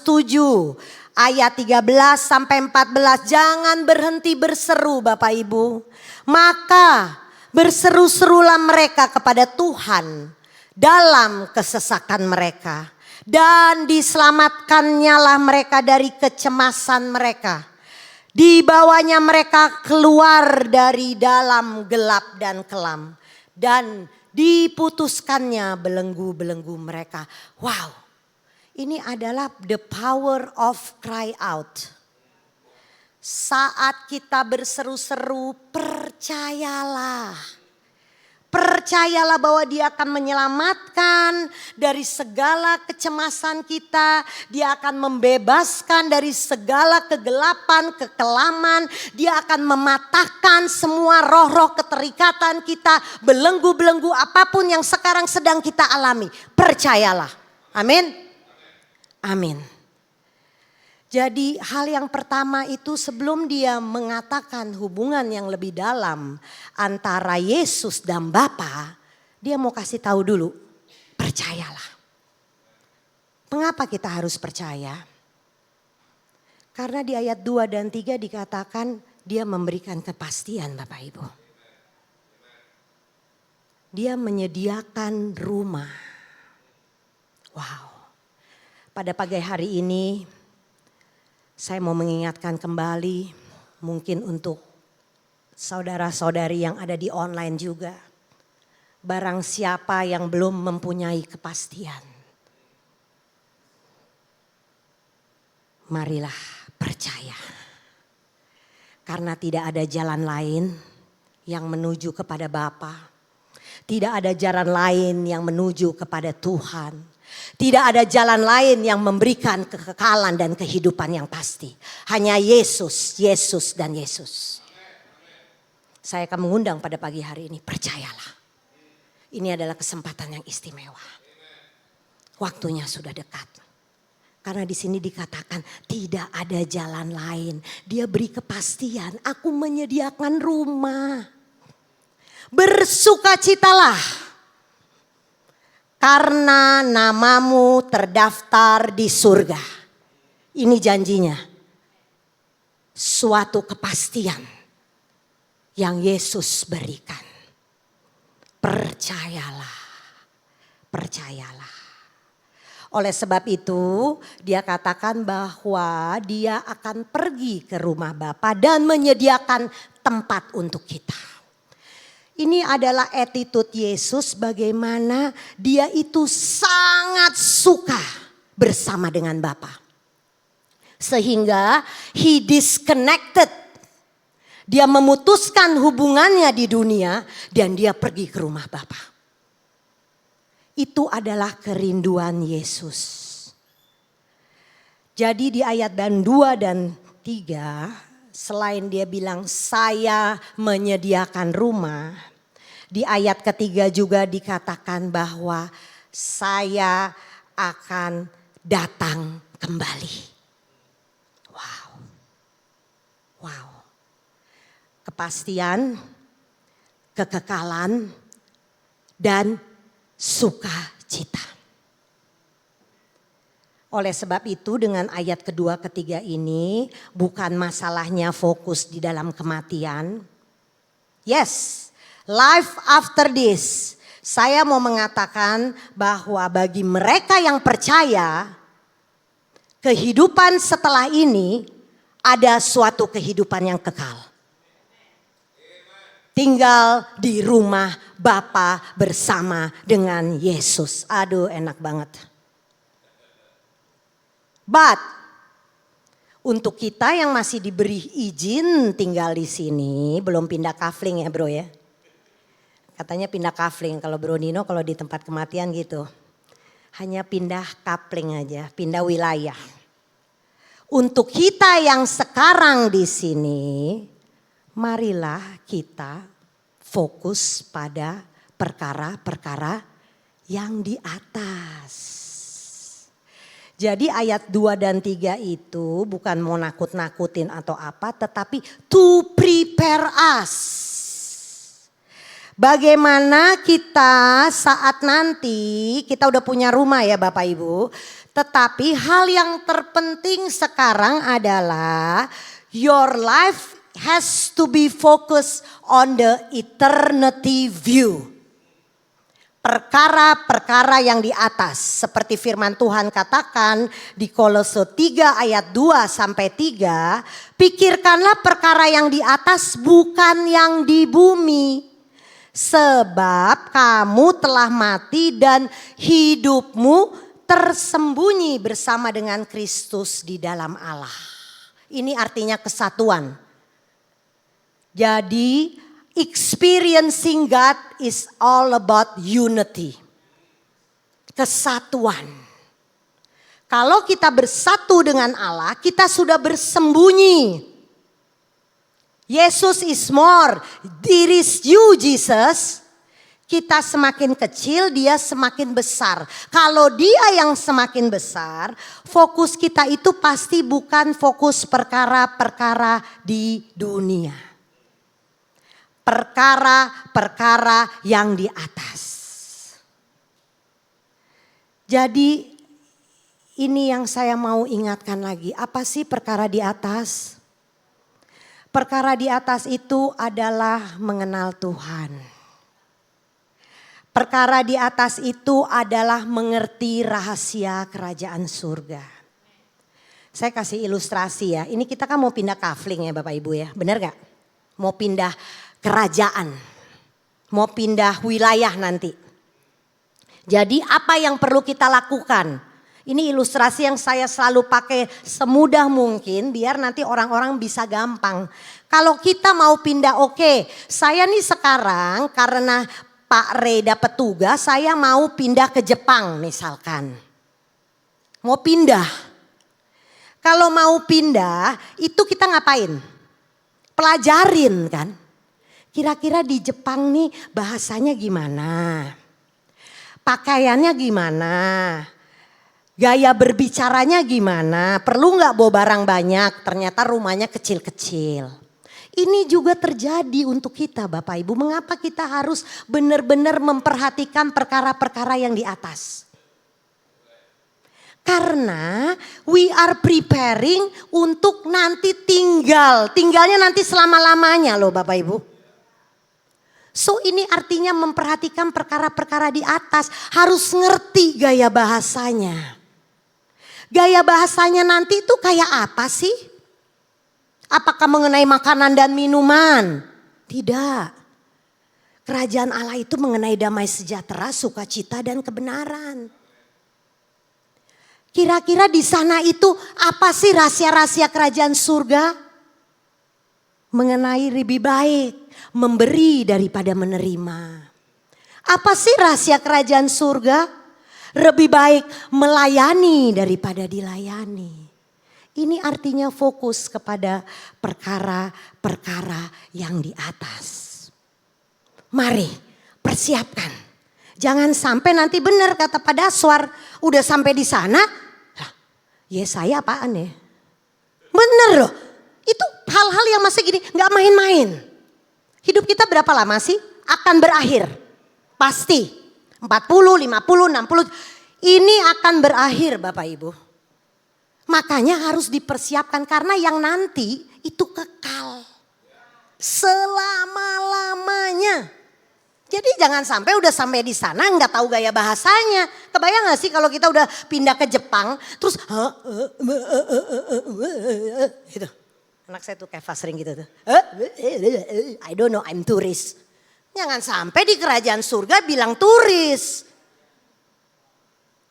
F: ayat 13 sampai 14, jangan berhenti berseru Bapak Ibu. Maka berseru-serulah mereka kepada Tuhan dalam kesesakan mereka. Dan diselamatkannya lah mereka dari kecemasan mereka. Dibawanya mereka keluar dari dalam gelap dan kelam. Dan diputuskannya belenggu-belenggu mereka. Wow. Ini adalah the power of cry out. Saat kita berseru-seru, percayalah. Percayalah bahwa Dia akan menyelamatkan dari segala kecemasan kita. Dia akan membebaskan dari segala kegelapan, kekelaman. Dia akan mematahkan semua roh-roh keterikatan kita. Belenggu-belenggu apapun yang sekarang sedang kita alami. Percayalah. Amin. Amin. Jadi hal yang pertama itu sebelum dia mengatakan hubungan yang lebih dalam antara Yesus dan Bapa, dia mau kasih tahu dulu, percayalah. Mengapa kita harus percaya? Karena di ayat 2 dan 3 dikatakan dia memberikan kepastian Bapak Ibu. Dia menyediakan rumah. Wow. Pada pagi hari ini saya mau mengingatkan kembali mungkin untuk saudara-saudari yang ada di online juga. Barang siapa yang belum mempunyai kepastian. Marilah percaya. Karena tidak ada jalan lain yang menuju kepada Bapa. Tidak ada jalan lain yang menuju kepada Tuhan. Tidak ada jalan lain yang memberikan kekekalan dan kehidupan yang pasti. Hanya Yesus, Yesus dan Yesus. Saya akan mengundang pada pagi hari ini, percayalah. Ini adalah kesempatan yang istimewa. Waktunya sudah dekat. Karena di sini dikatakan tidak ada jalan lain. Dia beri kepastian, aku menyediakan rumah. Bersukacitalah. Karena namamu terdaftar di surga. Ini janjinya. Suatu kepastian yang Yesus berikan. Percayalah. Percayalah. Oleh sebab itu dia katakan bahwa dia akan pergi ke rumah Bapa dan menyediakan tempat untuk kita. Ini adalah attitude Yesus bagaimana dia itu sangat suka bersama dengan Bapa. Sehingga he disconnected. Dia memutuskan hubungannya di dunia dan dia pergi ke rumah Bapa. Itu adalah kerinduan Yesus. Jadi di ayat 2 dan 3 selain dia bilang saya menyediakan rumah. Di ayat ketiga juga dikatakan bahwa saya akan datang kembali. Wow. Wow. Kepastian, kekekalan, dan sukacita. Oleh sebab itu dengan ayat kedua ketiga ini bukan masalahnya fokus di dalam kematian. Yes, life after this. Saya mau mengatakan bahwa bagi mereka yang percaya kehidupan setelah ini ada suatu kehidupan yang kekal. Tinggal di rumah Bapa bersama dengan Yesus. Aduh enak banget. But untuk kita yang masih diberi izin tinggal di sini, belum pindah kafling ya bro ya. Katanya pindah kafling, kalau Bro Nino kalau di tempat kematian gitu. Hanya pindah kafling aja, pindah wilayah. Untuk kita yang sekarang di sini, marilah kita fokus pada perkara-perkara yang di atas. Jadi ayat 2 dan 3 itu bukan mau nakut-nakutin atau apa, tetapi to prepare us. Bagaimana kita saat nanti kita udah punya rumah ya Bapak Ibu. Tetapi hal yang terpenting sekarang adalah your life has to be focused on the eternity view. Perkara-perkara yang di atas. Seperti firman Tuhan katakan di Kolose 3 ayat 2 sampai 3. Pikirkanlah perkara yang di atas bukan yang di bumi. Sebab kamu telah mati dan hidupmu tersembunyi bersama dengan Kristus di dalam Allah. Ini artinya kesatuan. Jadi experiencing God is all about unity. Kesatuan. Kalau kita bersatu dengan Allah, kita sudah bersembunyi. Yesus is more. It is you, Jesus. Kita semakin kecil, dia semakin besar. Kalau dia yang semakin besar, fokus kita itu pasti bukan fokus perkara-perkara di dunia. Perkara-perkara yang di atas. Jadi ini yang saya mau ingatkan lagi. Apa sih perkara di atas? Perkara di atas itu adalah mengenal Tuhan. Perkara di atas itu adalah mengerti rahasia kerajaan surga. Saya kasih ilustrasi ya. Ini kita kan mau pindah kafling ya Bapak Ibu ya. Benar gak? Mau pindah kerajaan. Mau pindah wilayah nanti. Jadi apa yang perlu kita lakukan? Ini ilustrasi yang saya selalu pakai semudah mungkin biar nanti orang-orang bisa gampang. Kalau kita mau pindah, oke, saya nih sekarang karena Pak Ray dapat tugas, saya mau pindah ke Jepang misalkan. Mau pindah. Kalau mau pindah itu kita ngapain? Pelajarin kan. Kira-kira di Jepang nih bahasanya gimana? Pakaiannya gimana? Gaya berbicaranya gimana? Perlu nggak bawa barang banyak? Ternyata rumahnya kecil-kecil. Ini juga terjadi untuk kita Bapak Ibu. Mengapa kita harus benar-benar memperhatikan perkara-perkara yang di atas? Karena we are preparing untuk nanti tinggal. Tinggalnya nanti selama-lamanya loh Bapak Ibu. So ini artinya memperhatikan perkara-perkara di atas. Harus ngerti gaya bahasanya. Gaya bahasanya nanti itu kayak apa sih? Apakah mengenai makanan dan minuman? Tidak. Kerajaan Allah itu mengenai damai sejahtera, sukacita dan kebenaran. Kira-kira di sana itu apa sih rahasia-rahasia kerajaan surga? Mengenai lebih baik memberi daripada menerima. Apa sih rahasia kerajaan surga? Lebih baik melayani daripada dilayani. Ini artinya fokus kepada perkara-perkara yang di atas. Mari persiapkan. Jangan sampai nanti benar kata Pak Daswar. Udah sampai di sana. Yesaya apaan ya? Bener loh. Itu hal-hal yang masih gini gak main-main. Hidup kita berapa lama sih? Akan berakhir. Pasti. 40, 50, 60. Ini akan berakhir Bapak Ibu. Makanya harus dipersiapkan karena yang nanti itu kekal. Selama-lamanya. Jadi jangan sampai udah sampai di sana nggak tahu gaya bahasanya. Kebayang gak sih kalau kita udah pindah ke Jepang terus gitu. Anak saya tuh kayak sering gitu tuh. I don't know, I'm tourist. Jangan sampai di kerajaan surga bilang turis.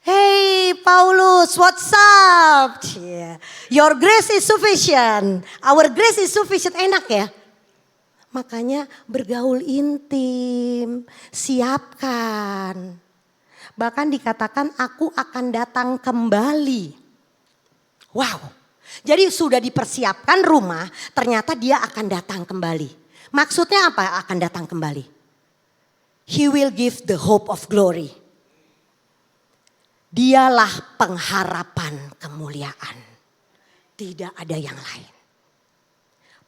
F: Hey Paulus, what's up? Yeah. Your grace is sufficient. Our grace is sufficient. Enak ya? Makanya bergaul intim. Siapkan. Bahkan dikatakan aku akan datang kembali. Wow. Jadi sudah dipersiapkan rumah, ternyata dia akan datang kembali. Maksudnya apa akan datang kembali? He will give the hope of glory. Dialah pengharapan kemuliaan. Tidak ada yang lain.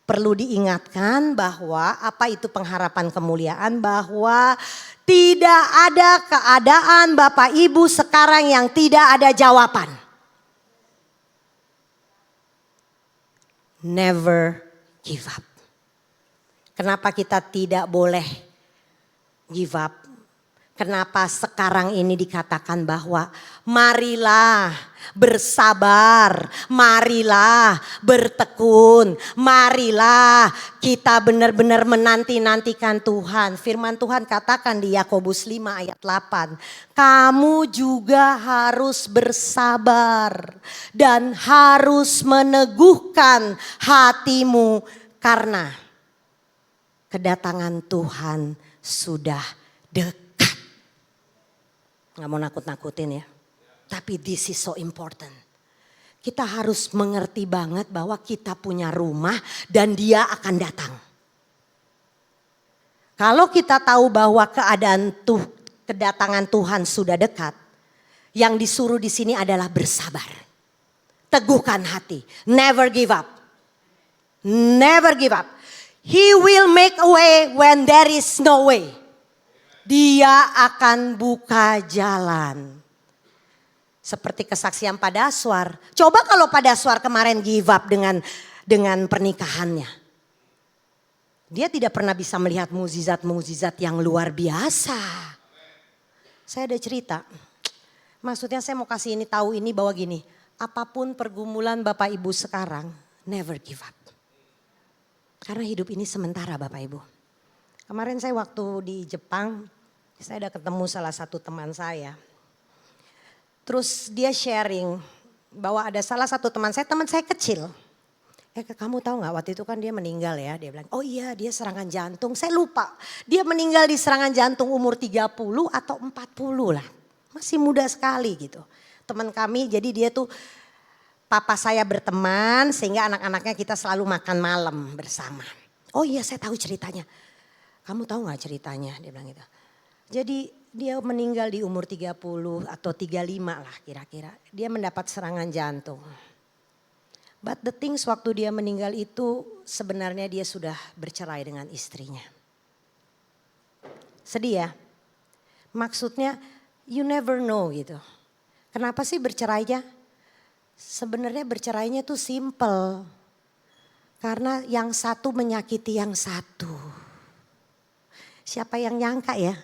F: Perlu diingatkan bahwa apa itu pengharapan kemuliaan? Bahwa tidak ada keadaan Bapak Ibu sekarang yang tidak ada jawaban. Never give up. Kenapa kita tidak boleh give up? Kenapa sekarang ini dikatakan bahwa marilah bersabar, marilah bertekun, marilah kita benar-benar menanti-nantikan Tuhan. Firman Tuhan katakan di Yakobus 5 ayat 8, kamu juga harus bersabar dan harus meneguhkan hatimu karena kedatangan Tuhan sudah dekat. Gak mau nakut-nakutin ya. Tapi this is so important. Kita harus mengerti banget bahwa kita punya rumah dan dia akan datang. Kalau kita tahu bahwa kedatangan Tuhan sudah dekat, yang disuruh di sini adalah bersabar. Teguhkan hati, never give up. Never give up. He will make a way when there is no way. Dia akan buka jalan. Seperti kesaksian Pak Daswar. Coba kalau Pak Daswar kemarin give up dengan pernikahannya. Dia tidak pernah bisa melihat mukjizat-mukjizat yang luar biasa. Saya ada cerita. Maksudnya saya mau kasih tahu ini bahwa gini. Apapun pergumulan Bapak Ibu sekarang, never give up. Karena hidup ini sementara Bapak Ibu. Kemarin saya waktu di Jepang, saya ada ketemu salah satu teman saya. Terus dia sharing bahwa ada salah satu teman saya kecil. Kamu tahu gak waktu itu kan dia meninggal ya. Dia bilang, oh iya dia serangan jantung. Saya lupa, dia meninggal di serangan jantung umur 30 atau 40 lah. Masih muda sekali gitu. Teman kami jadi dia tuh papa saya berteman sehingga anak-anaknya kita selalu makan malam bersama. Oh iya saya tahu ceritanya. Kamu tahu gak ceritanya? Dia bilang gitu. Jadi dia meninggal di umur 30 atau 35 lah kira-kira. Dia mendapat serangan jantung. But the things waktu dia meninggal itu sebenarnya dia sudah bercerai dengan istrinya. Sedih ya? Maksudnya you never know gitu. Kenapa sih bercerainya? Sebenarnya bercerainya tuh simple. Karena yang satu menyakiti yang satu. Siapa yang nyangka ya?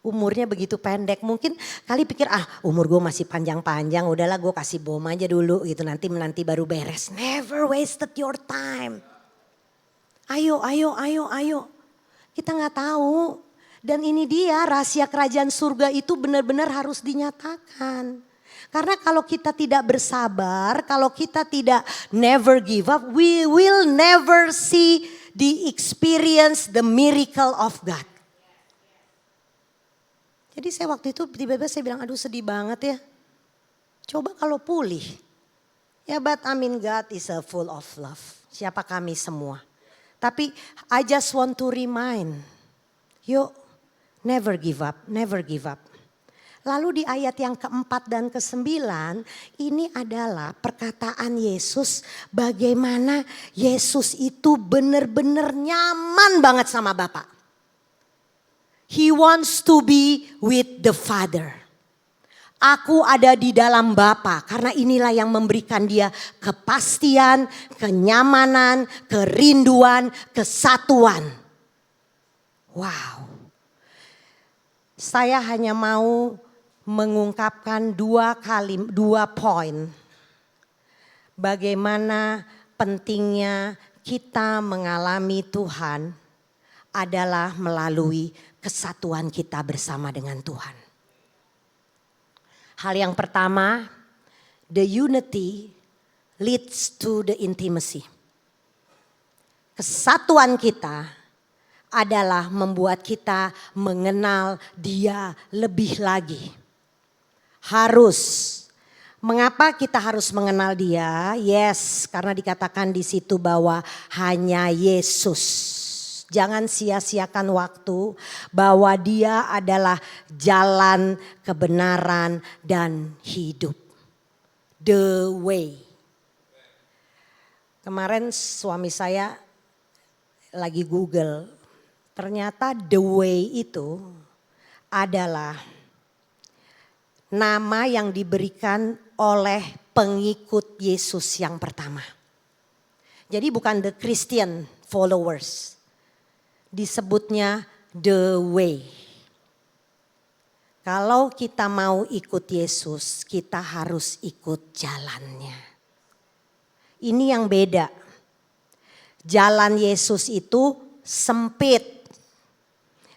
F: Umurnya begitu pendek, mungkin kali pikir umur gue masih panjang-panjang, udahlah gue kasih bom aja dulu gitu, nanti baru beres. Never wasted your time. Ayo. Kita gak tahu. Dan ini dia rahasia kerajaan surga itu benar-benar harus dinyatakan. Karena kalau kita tidak bersabar, kalau kita tidak never give up, we will never see the experience the miracle of God. Jadi saya waktu itu tiba-tiba saya bilang aduh sedih banget ya. Coba kalau pulih. Ya but I mean God is a full of love. Siapa kami semua. Tapi I just want to remind. Yuk never give up, never give up. Lalu di ayat yang keempat dan ke-9 ini adalah perkataan Yesus. Bagaimana Yesus itu benar-benar nyaman banget sama Bapa. He wants to be with the Father. Aku ada di dalam Bapa karena inilah yang memberikan dia kepastian, kenyamanan, kerinduan, kesatuan. Wow. Saya hanya mau mengungkapkan dua poin. Bagaimana pentingnya kita mengalami Tuhan adalah melalui kesatuan kita bersama dengan Tuhan. Hal yang pertama, the unity leads to the intimacy. Kesatuan kita adalah membuat kita mengenal Dia lebih lagi. Mengapa kita harus mengenal Dia? Yes, karena dikatakan di situ bahwa hanya Yesus. Jangan sia-siakan waktu bahwa Dia adalah jalan, kebenaran, dan hidup. The way. Kemarin suami saya lagi Google. Ternyata the way itu adalah nama yang diberikan oleh pengikut Yesus yang pertama. Jadi bukan the Christian followers. Disebutnya the way. Kalau kita mau ikut Yesus, kita harus ikut jalannya. Ini yang beda. Jalan Yesus itu sempit.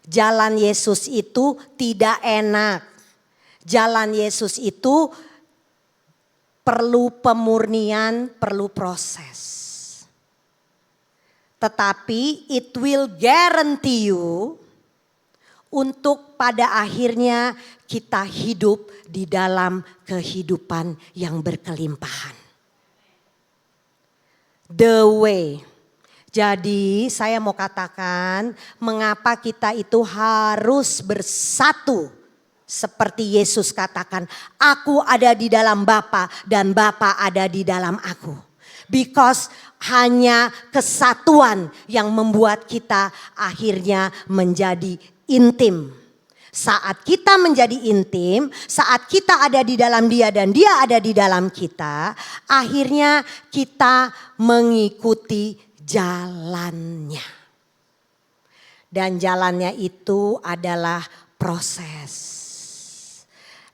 F: Jalan Yesus itu tidak enak. Jalan Yesus itu perlu pemurnian, perlu proses. Tetapi it will guarantee you untuk pada akhirnya kita hidup di dalam kehidupan yang berkelimpahan. The way. Jadi saya mau katakan mengapa kita itu harus bersatu. Seperti Yesus katakan, aku ada di dalam Bapa dan Bapa ada di dalam aku. Because hanya kesatuan yang membuat kita akhirnya menjadi intim. Saat kita menjadi intim, saat kita ada di dalam dia dan dia ada di dalam kita, akhirnya kita mengikuti jalannya. Dan jalannya itu adalah proses.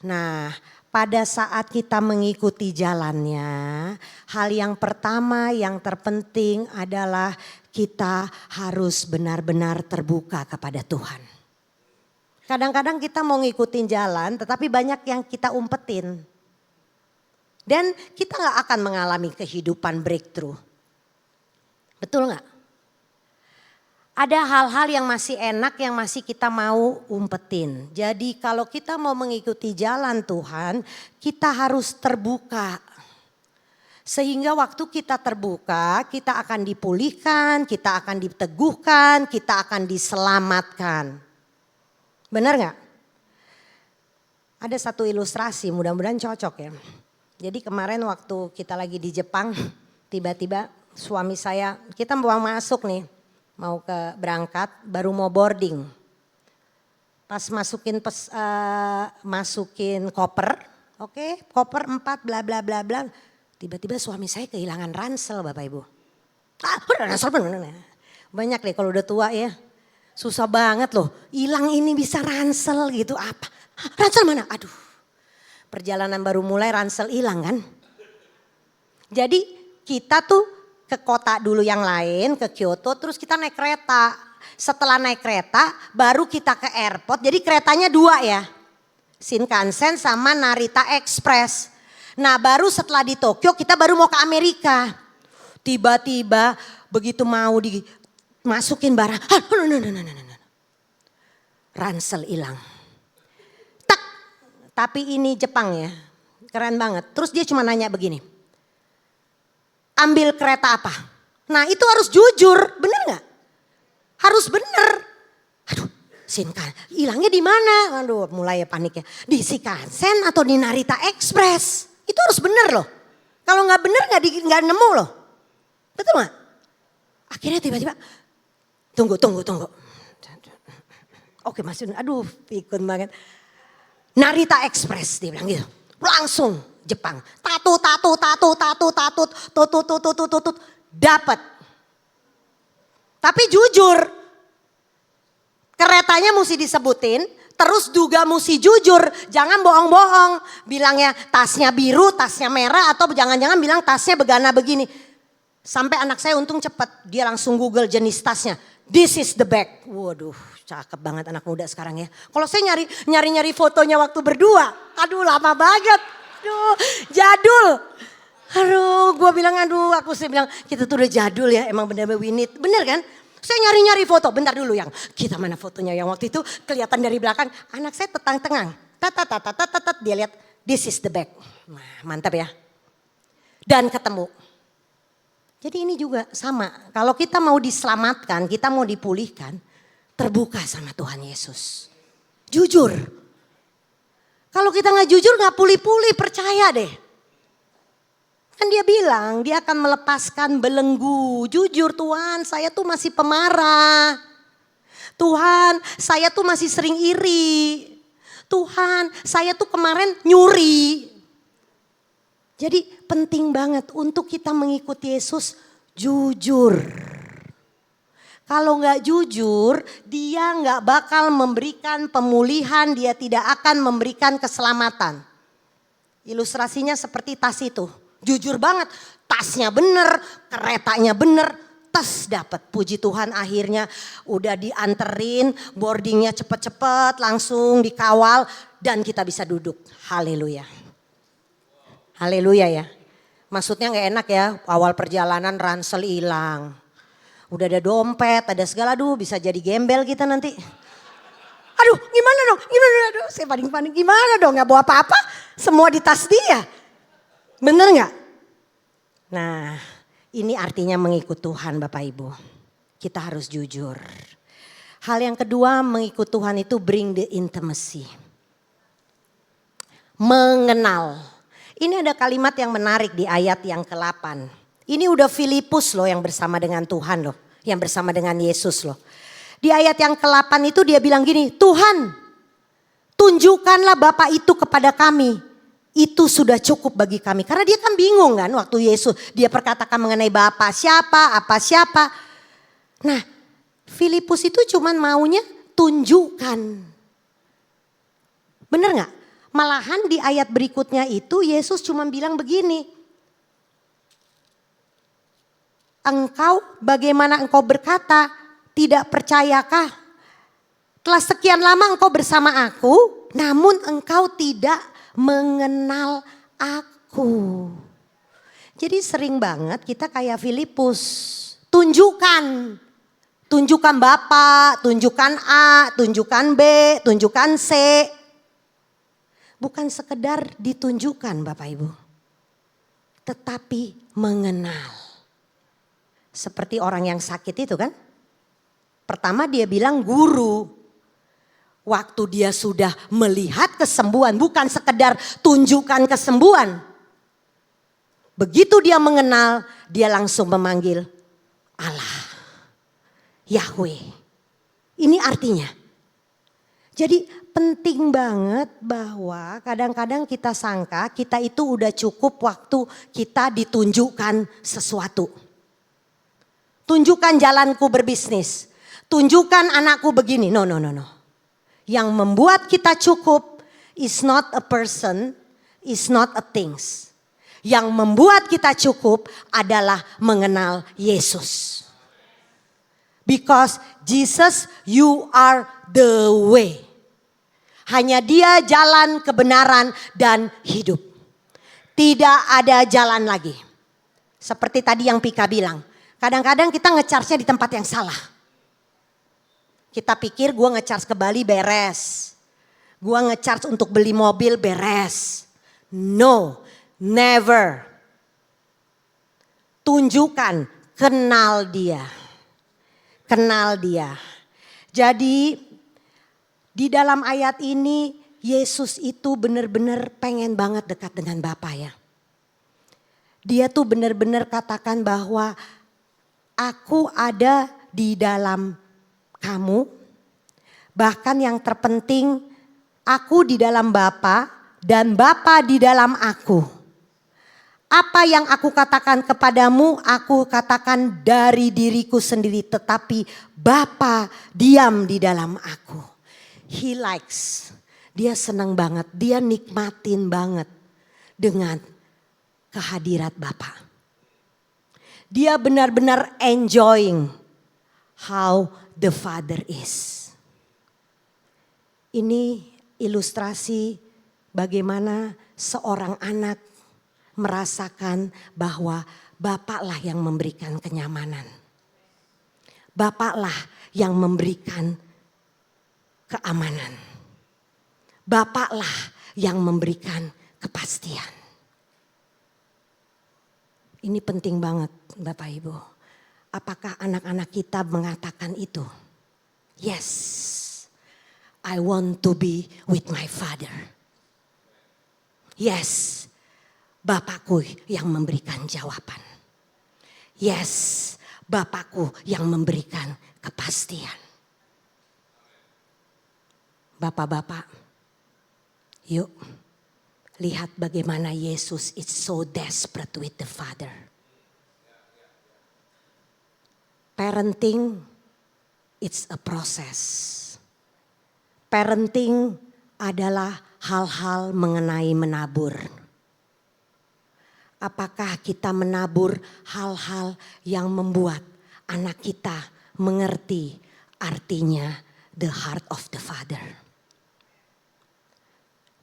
F: Nah, pada saat kita mengikuti jalannya, hal yang pertama yang terpenting adalah kita harus benar-benar terbuka kepada Tuhan. Kadang-kadang kita mau ngikutin jalan tetapi banyak yang kita umpetin. Dan kita gak akan mengalami kehidupan breakthrough. Betul gak? Ada hal-hal yang masih enak yang masih kita mau umpetin. Jadi kalau kita mau mengikuti jalan Tuhan, kita harus terbuka. Sehingga waktu kita terbuka, kita akan dipulihkan, kita akan diteguhkan, kita akan diselamatkan. Benar gak? Ada satu ilustrasi, mudah-mudahan cocok ya. Jadi kemarin waktu kita lagi di Jepang, tiba-tiba suami saya, kita mau masuk nih. Mau ke berangkat, baru mau boarding. Pas masukin koper, oke, koper 4 bla bla bla bla. Tiba-tiba suami saya kehilangan ransel Bapak Ibu. Ransel bener. Banyak deh kalau udah tua ya. Susah banget loh, hilang ini bisa ransel gitu apa. Ransel mana? Aduh, perjalanan baru mulai ransel hilang kan. Jadi kita tuh ke kota dulu yang lain, ke Kyoto, terus kita naik kereta. Setelah naik kereta, baru kita ke airport. Jadi keretanya 2 ya, Shinkansen sama Narita Express. Nah baru setelah di Tokyo kita baru mau ke Amerika. Tiba-tiba begitu mau dimasukin barang, ransel hilang. Tak, tapi ini Jepang ya, keren banget. Terus dia cuma nanya begini. Ambil kereta apa? Nah itu harus jujur, bener gak? Harus bener. Aduh, Shinkansen, hilangnya di mana? Aduh, mulai ya panik ya. Di Shinkansen atau di Narita Express? Itu harus bener loh. Kalau nggak bener nggak nemu loh. Betul gak? Akhirnya tiba-tiba, tunggu. Oke masih, aduh pikun banget. Narita Express dia bilang gitu, langsung. Jepang, tatut, dapat. Tapi jujur, keretanya mesti disebutin, terus juga mesti jujur, jangan bohong-bohong. Bilangnya tasnya biru, tasnya merah, atau jangan-jangan bilang tasnya begana begini. Sampai anak saya untung cepat, dia langsung Google jenis tasnya. This is the bag. Waduh, cakep banget anak muda sekarang ya. Kalau saya nyari fotonya waktu berdua, aduh lama banget. Aduh, jadul. Aduh, gue bilang saya bilang kita tuh udah jadul ya, emang bener-bener winit. Bener kan? Saya nyari foto, bentar dulu yang kita mana fotonya yang waktu itu kelihatan dari belakang. Anak saya tetang-tengang, dia lihat this is the bag. Nah, mantap ya. Dan ketemu. Jadi ini juga sama, kalau kita mau diselamatkan, kita mau dipulihkan, terbuka sama Tuhan Yesus. Jujur. Kalau kita gak jujur gak pulih-pulih, percaya deh. Kan dia bilang dia akan melepaskan belenggu. Jujur Tuhan, saya tuh masih pemarah. Tuhan, saya tuh masih sering iri. Tuhan, saya tuh kemarin nyuri. Jadi penting banget untuk kita mengikuti Yesus jujur. Kalau nggak jujur, dia nggak bakal memberikan pemulihan, dia tidak akan memberikan keselamatan. Ilustrasinya seperti tas itu, jujur banget, tasnya bener, keretanya bener, tas dapat. Puji Tuhan akhirnya udah dianterin, boardingnya cepet-cepet, langsung dikawal dan kita bisa duduk. Haleluya. Haleluya ya. Maksudnya nggak enak ya, awal perjalanan ransel hilang. Udah ada dompet, ada segala, aduh bisa jadi gembel kita nanti. Aduh gimana dong, gimana aduh saya panik-panik, gimana dong gak bawa apa-apa, semua di tas dia. Bener gak? Nah ini artinya mengikut Tuhan Bapak Ibu. Kita harus jujur. Hal yang kedua mengikut Tuhan itu bring the intimacy. Mengenal. Ini ada kalimat yang menarik di ayat yang ke-8. Ini udah Filipus loh yang bersama dengan Tuhan loh. Yang bersama dengan Yesus loh. Di ayat yang ke-8 itu dia bilang gini, Tuhan tunjukkanlah Bapa itu kepada kami. Itu sudah cukup bagi kami. Karena dia kan bingung kan waktu Yesus dia perkatakan mengenai Bapa siapa, apa siapa. Nah Filipus itu cuman maunya tunjukkan. Bener gak? Malahan di ayat berikutnya itu Yesus cuma bilang begini. Engkau bagaimana engkau berkata, tidak percayakah? Telah sekian lama engkau bersama aku, namun engkau tidak mengenal aku. Jadi sering banget kita kayak Filipus. Tunjukkan. Tunjukkan Bapa, tunjukkan A, tunjukkan B, tunjukkan C. Bukan sekedar ditunjukkan Bapak Ibu. Tetapi mengenal. Seperti orang yang sakit itu kan. Pertama dia bilang guru. Waktu dia sudah melihat kesembuhan. Bukan sekedar tunjukkan kesembuhan. Begitu dia mengenal, dia langsung memanggil Allah. Yahweh. Ini artinya. Jadi penting banget bahwa kadang-kadang kita sangka kita itu udah cukup waktu kita ditunjukkan sesuatu. Tunjukkan jalanku berbisnis. Tunjukkan anakku begini. No. Yang membuat kita cukup is not a person, is not a things. Yang membuat kita cukup adalah mengenal Yesus. Because Jesus, you are the way. Hanya dia jalan kebenaran dan hidup. Tidak ada jalan lagi. Seperti tadi yang Pika bilang. Kadang-kadang kita nge-charge-nya di tempat yang salah. Kita pikir gue nge-charge ke Bali beres. Gue nge-charge untuk beli mobil beres. No, never. Tunjukkan, kenal dia. Kenal dia. Jadi di dalam ayat ini Yesus itu benar-benar pengen banget dekat dengan Bapa ya. Dia tuh benar-benar katakan bahwa aku ada di dalam kamu. Bahkan yang terpenting aku di dalam Bapa dan Bapa di dalam aku. Apa yang aku katakan kepadamu, aku katakan dari diriku sendiri. Tetapi Bapa diam di dalam aku. He likes, dia senang banget, dia nikmatin banget dengan kehadirat Bapa. Dia benar-benar enjoying how the Father is. Ini ilustrasi bagaimana seorang anak merasakan bahwa Bapaklah yang memberikan kenyamanan. Bapaklah yang memberikan keamanan. Bapaklah yang memberikan kepastian. Ini penting banget Bapak Ibu. Apakah anak-anak kita mengatakan itu? Yes, I want to be with my Father. Yes, Bapakku yang memberikan jawaban. Yes, Bapakku yang memberikan kepastian. Bapak-bapak, yuk lihat bagaimana Yesus is so desperate with the Father. Parenting, it's a process. Parenting adalah hal-hal mengenai menabur. Apakah kita menabur hal-hal yang membuat anak kita mengerti artinya the heart of the Father.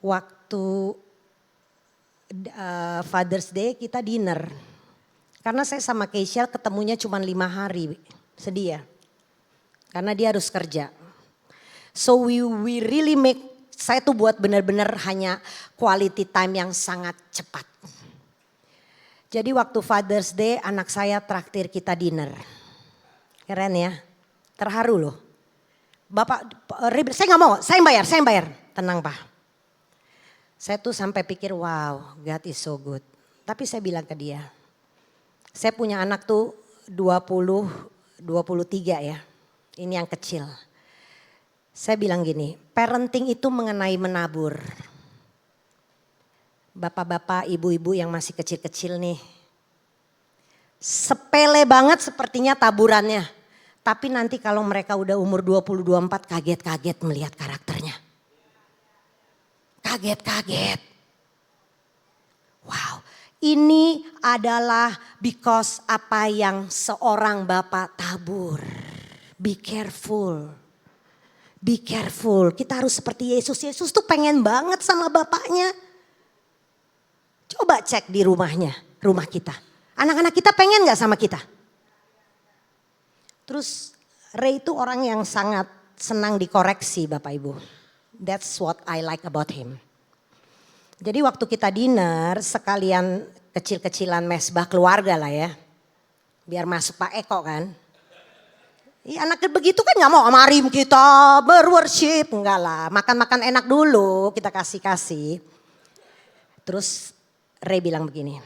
F: Waktu Father's Day kita dinner. Karena saya sama Keisha ketemunya cuma 5 hari. Sedih ya. Karena dia harus kerja. So we really make, saya tuh buat benar-benar hanya quality time yang sangat cepat. Jadi waktu Father's Day anak saya traktir kita dinner. Keren ya, terharu loh. Bapak, saya nggak mau, saya yang bayar. Tenang Pak. Saya tuh sampai pikir wow, God is so good. Tapi saya bilang ke dia, saya punya anak tuh 23 ya. Ini yang kecil. Saya bilang gini, parenting itu mengenai menabur. Bapak-bapak, ibu-ibu yang masih kecil-kecil nih. Sepele banget sepertinya taburannya. Tapi nanti kalau mereka udah umur 20-24 kaget-kaget melihat karakternya. Kaget-kaget. Wow, ini adalah because apa yang seorang bapak tabur. Be careful. Be careful. Kita harus seperti Yesus. Yesus tuh pengen banget sama bapaknya. Coba cek di rumahnya, rumah kita. Anak-anak kita pengen gak sama kita? Terus Ray itu orang yang sangat senang dikoreksi Bapak Ibu. That's what I like about him. Jadi waktu kita dinner sekalian kecil-kecilan mesbah keluarga lah ya. Biar masuk Pak Eko kan. Iya anak begitu kan gak mau mari kita berworship. Enggak lah, makan-makan enak dulu kita kasih-kasih. Terus Ray bilang begini,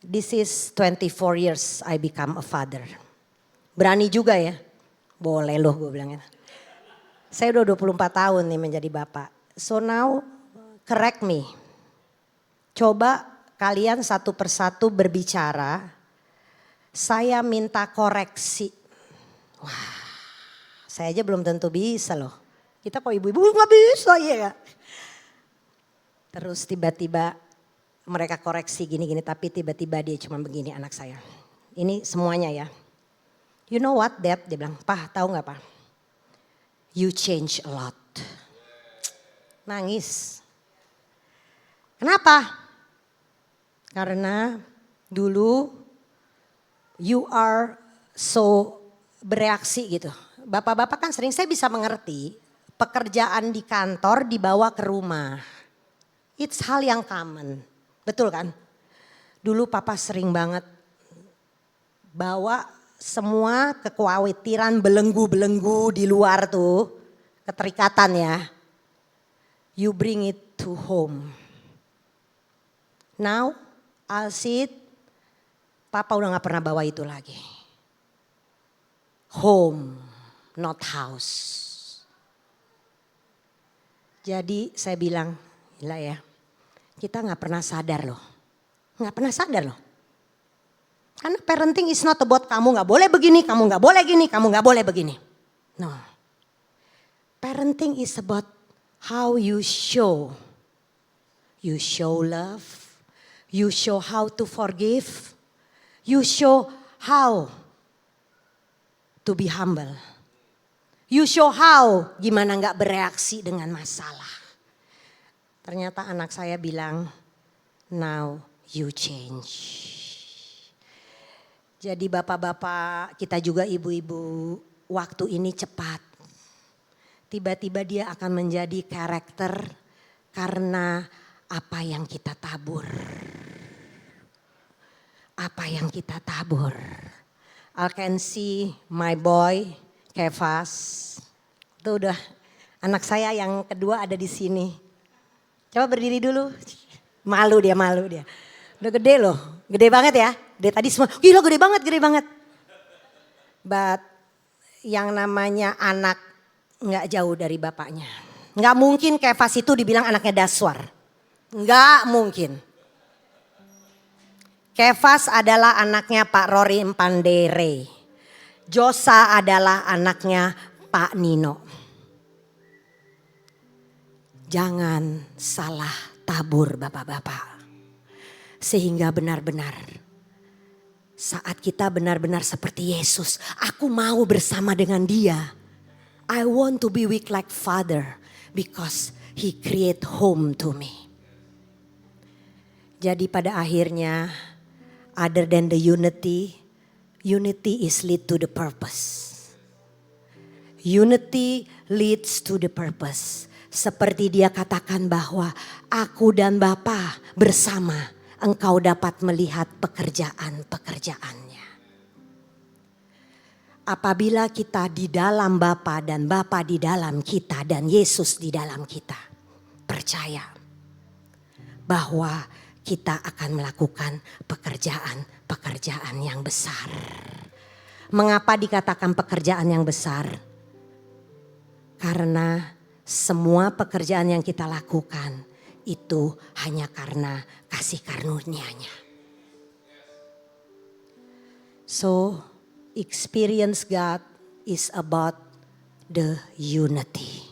F: this is 24 years I become a father. Berani juga ya, boleh loh gue bilang. Saya udah 24 tahun nih menjadi bapak. So now correct me. Coba kalian satu persatu berbicara, saya minta koreksi. Wah, saya aja belum tentu bisa loh. Kita kok ibu-ibu gak bisa ya gak? Terus tiba-tiba mereka koreksi gini-gini tapi tiba-tiba dia cuma begini anak saya. Ini semuanya ya. You know what Dad? Dia bilang, Pak tahu gak Pak? You change a lot. Nangis. Kenapa? Karena dulu you are so bereaksi gitu. Bapak-bapak kan sering saya bisa mengerti pekerjaan di kantor dibawa ke rumah. It's hal yang common. Betul kan? Dulu papa sering banget bawa semua kekhawatiran belenggu-belenggu di luar tuh. Keterikatan ya. You bring it to home. Now, I'll see it. Papa udah gak pernah bawa itu lagi. Home, not house. Jadi saya bilang, gila ya. Kita gak pernah sadar loh. Gak pernah sadar loh. Karena parenting is not about kamu gak boleh begini, kamu gak boleh gini, kamu gak boleh begini. No. Parenting is about how you show. You show love. You show how to forgive. You show how to be humble. You show how gimana gak bereaksi dengan masalah. Ternyata anak saya bilang, now you change. Jadi bapak-bapak, kita juga ibu-ibu, waktu ini cepat. Tiba-tiba dia akan menjadi karakter karena apa yang kita tabur. Apa yang kita tabur. I can see my boy, Kefas. Itu udah anak saya yang kedua ada di sini. Coba berdiri dulu. Malu dia. Udah gede loh. Gede banget ya. Dia tadi semua, gila gede banget. But yang namanya anak gak jauh dari bapaknya. Gak mungkin Kefas itu dibilang anaknya Daswar. Gak mungkin. Kefas adalah anaknya Pak Rory Mpandere. Josa adalah anaknya Pak Nino. Jangan salah tabur bapak-bapak. Sehingga benar-benar saat kita benar-benar seperti Yesus. Aku mau bersama dengan dia. I want to be weak like Father. Because he create home to me. Jadi pada akhirnya other than the unity, Unity is lead to the purpose. Unity leads to the purpose. Seperti dia katakan bahwa aku dan Bapa bersama, engkau dapat melihat pekerjaan-pekerjaannya. Apabila kita di dalam Bapa dan Bapa di dalam kita dan Yesus di dalam kita, percaya bahwa kita akan melakukan pekerjaan-pekerjaan yang besar. Mengapa dikatakan pekerjaan yang besar? Karena semua pekerjaan yang kita lakukan itu hanya karena kasih karunia-Nya. So, experience God is about the unity.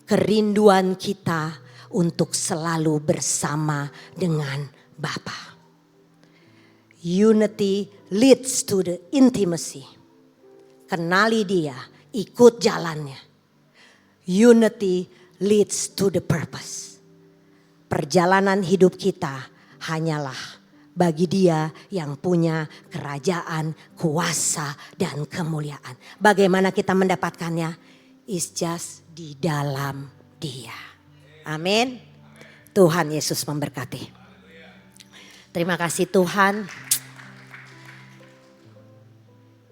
F: Kerinduan kita untuk selalu bersama dengan Bapa. Unity leads to the intimacy. Kenali Dia, ikut jalannya. Unity leads to the purpose. Perjalanan hidup kita hanyalah bagi Dia yang punya kerajaan, kuasa, dan kemuliaan. Bagaimana kita mendapatkannya? It's just di dalam Dia. Amin. Tuhan Yesus memberkati. Terima kasih Tuhan.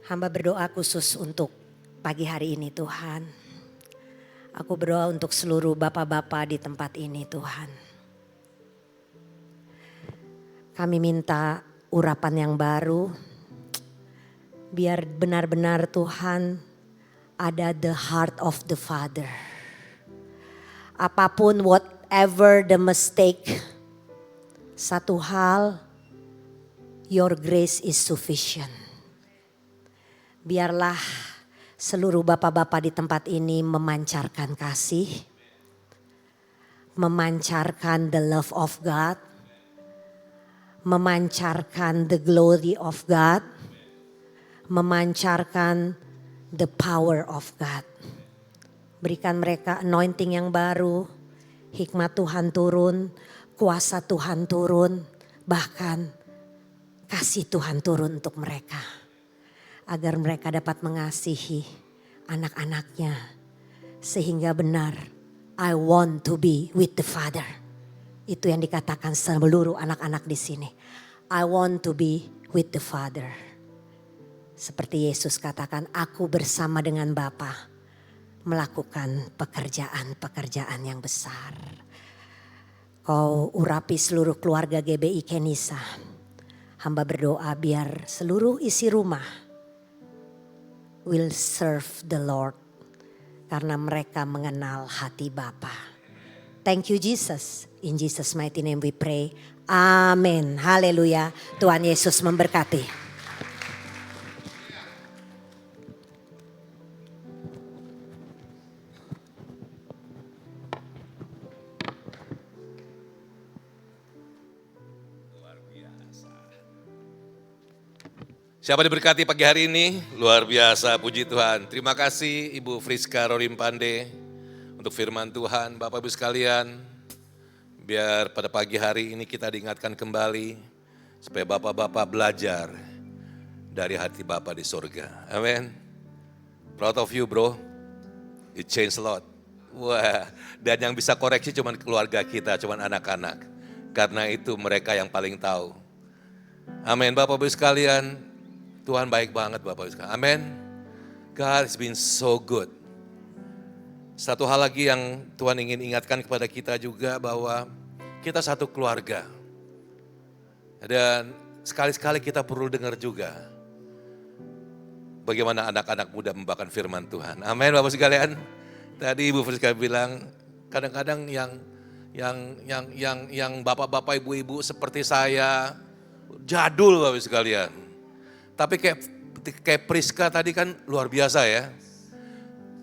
F: Hamba berdoa khusus untuk pagi hari ini Tuhan. Aku berdoa untuk seluruh bapak-bapak di tempat ini Tuhan. Kami minta urapan yang baru. Biar benar-benar Tuhan ada the heart of the Father. Apapun whatever the mistake. Satu hal, your grace is sufficient. Biarlah seluruh bapak-bapak di tempat ini memancarkan kasih. Memancarkan the love of God. Memancarkan the glory of God. Memancarkan the power of God. Berikan mereka anointing yang baru. Hikmat Tuhan turun. Kuasa Tuhan turun. Bahkan kasih Tuhan turun untuk mereka. Agar mereka dapat mengasihi anak-anaknya. Sehingga benar, I want to be with the Father. Itu yang dikatakan seluruh anak-anak di sini. I want to be with the Father. Seperti Yesus katakan, aku bersama dengan Bapa melakukan pekerjaan-pekerjaan yang besar. Kau urapi seluruh keluarga GBI Kenisa. Hamba berdoa biar seluruh isi rumah will serve the Lord. Karena mereka mengenal hati Bapa. Thank you Jesus. In Jesus mighty name we pray. Amin. Haleluya. Tuhan Yesus memberkati.
G: Siapa diberkati pagi hari ini? Luar biasa, puji Tuhan. Terima kasih Ibu Friska Rorimpande untuk firman Tuhan. Bapak Ibu sekalian, biar pada pagi hari ini kita diingatkan kembali supaya Bapak-Bapak belajar dari hati Bapak di surga. Amin. Proud of you bro, you change a lot. Wah, dan yang bisa koreksi cuma keluarga kita, cuma anak-anak. Karena itu mereka yang paling tahu. Amin, Bapak Ibu sekalian. Tuhan baik banget Bapak Ibu sekalian. Amin. God has been so good. Satu hal lagi yang Tuhan ingin ingatkan kepada kita juga bahwa kita satu keluarga. Dan sekali-sekali kita perlu dengar juga bagaimana anak-anak muda membawakan firman Tuhan. Amin Bapak sekalian. Tadi Ibu Friska bilang kadang-kadang yang bapak-bapak ibu-ibu seperti saya jadul Bapak sekalian. Tapi kayak Priska tadi kan luar biasa ya.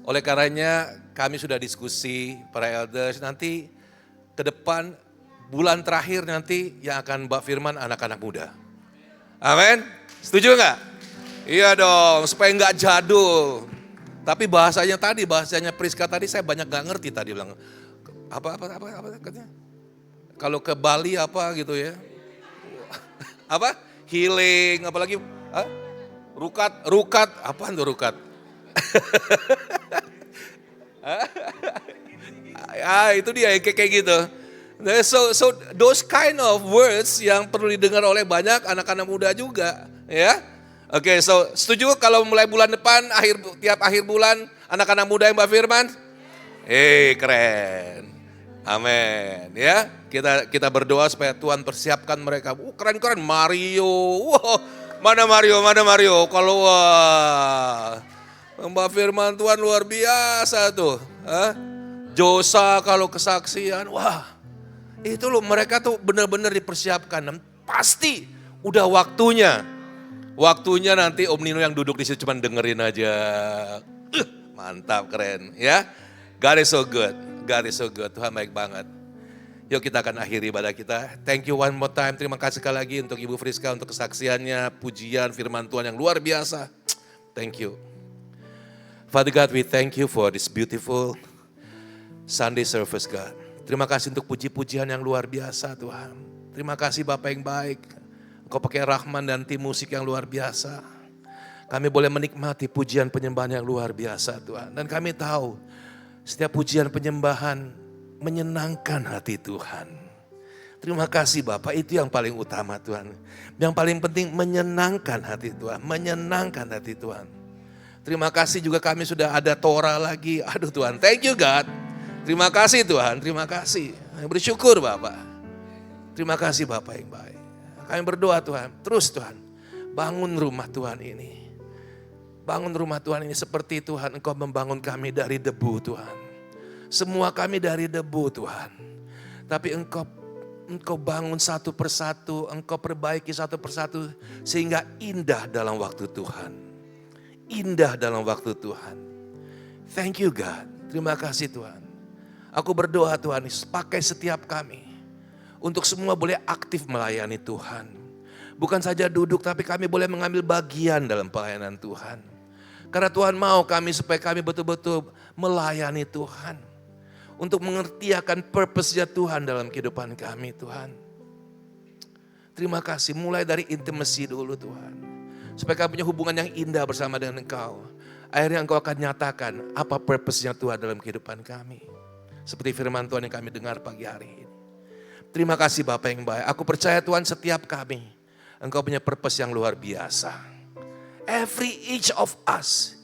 G: Oleh karenanya kami sudah diskusi para elders nanti ke depan bulan terakhir nanti yang akan Mbak Firman anak-anak muda. Amin. Setuju nggak? Iya dong supaya nggak jadul. Tapi bahasanya Priska tadi saya banyak nggak ngerti tadi bilang apa katanya. Kalau ke Bali apa gitu ya. Apa? Healing apalagi Rukat, apaan tuh rukat? Itu dia kayak gitu. Nah, so those kind of words yang perlu didengar oleh banyak anak-anak muda juga, ya. Oke, so setuju kalau mulai bulan depan tiap akhir bulan anak-anak muda yang Mbak Firman? Keren. Amin, ya. Kita berdoa supaya Tuhan persiapkan mereka. Keren-keren Mario. Wow, mana Mario? Kalau Mbak Firman Tuhan luar biasa tuh. Josa kalau kesaksian, wah. Itu loh mereka tuh benar-benar dipersiapkan. Dan pasti udah waktunya. Waktunya nanti Om Nino yang duduk di situ cuma dengerin aja. Mantap, keren ya. God is so good. God is so good. Tuhan baik banget. Yuk kita akan akhiri ibadah kita. Thank you one more time. Terima kasih sekali lagi untuk Ibu Friska untuk kesaksiannya, pujian, firman Tuhan yang luar biasa. Thank you. Father God, we thank you for this beautiful Sunday service, God. Terima kasih untuk puji-pujian yang luar biasa, Tuhan. Terima kasih Bapak yang baik. Engkau pakai Rahman dan tim musik yang luar biasa. Kami boleh menikmati pujian penyembahan yang luar biasa, Tuhan. Dan kami tahu setiap pujian penyembahan menyenangkan hati Tuhan. Terima kasih Bapak, itu yang paling utama Tuhan. Yang paling penting menyenangkan hati Tuhan, menyenangkan hati Tuhan. Terima kasih juga kami sudah ada Torah lagi. Aduh Tuhan, thank you God. Terima kasih Tuhan, terima kasih. Bersyukur Bapak. Terima kasih Bapak yang baik. Kami berdoa Tuhan, terus Tuhan, bangun rumah Tuhan ini. Bangun rumah Tuhan ini seperti Tuhan Engkau membangun kami dari debu Tuhan. Semua kami dari debu Tuhan. Tapi Engkau bangun satu persatu, Engkau perbaiki satu persatu sehingga indah dalam waktu Tuhan. Indah dalam waktu Tuhan. Thank you God, terima kasih Tuhan. Aku berdoa Tuhan, pakai setiap kami. Untuk semua boleh aktif melayani Tuhan. Bukan saja duduk tapi kami boleh mengambil bagian dalam pelayanan Tuhan. Karena Tuhan mau kami supaya kami betul-betul melayani Tuhan. Untuk mengerti akan purpose-nya Tuhan dalam kehidupan kami Tuhan. Terima kasih mulai dari intimacy dulu Tuhan. Supaya kami punya hubungan yang indah bersama dengan Engkau. Akhirnya Engkau akan nyatakan apa purpose-nya Tuhan dalam kehidupan kami. Seperti firman Tuhan yang kami dengar pagi hari ini. Terima kasih Bapak yang baik. Aku percaya Tuhan setiap kami. Engkau punya purpose yang luar biasa. Each of us,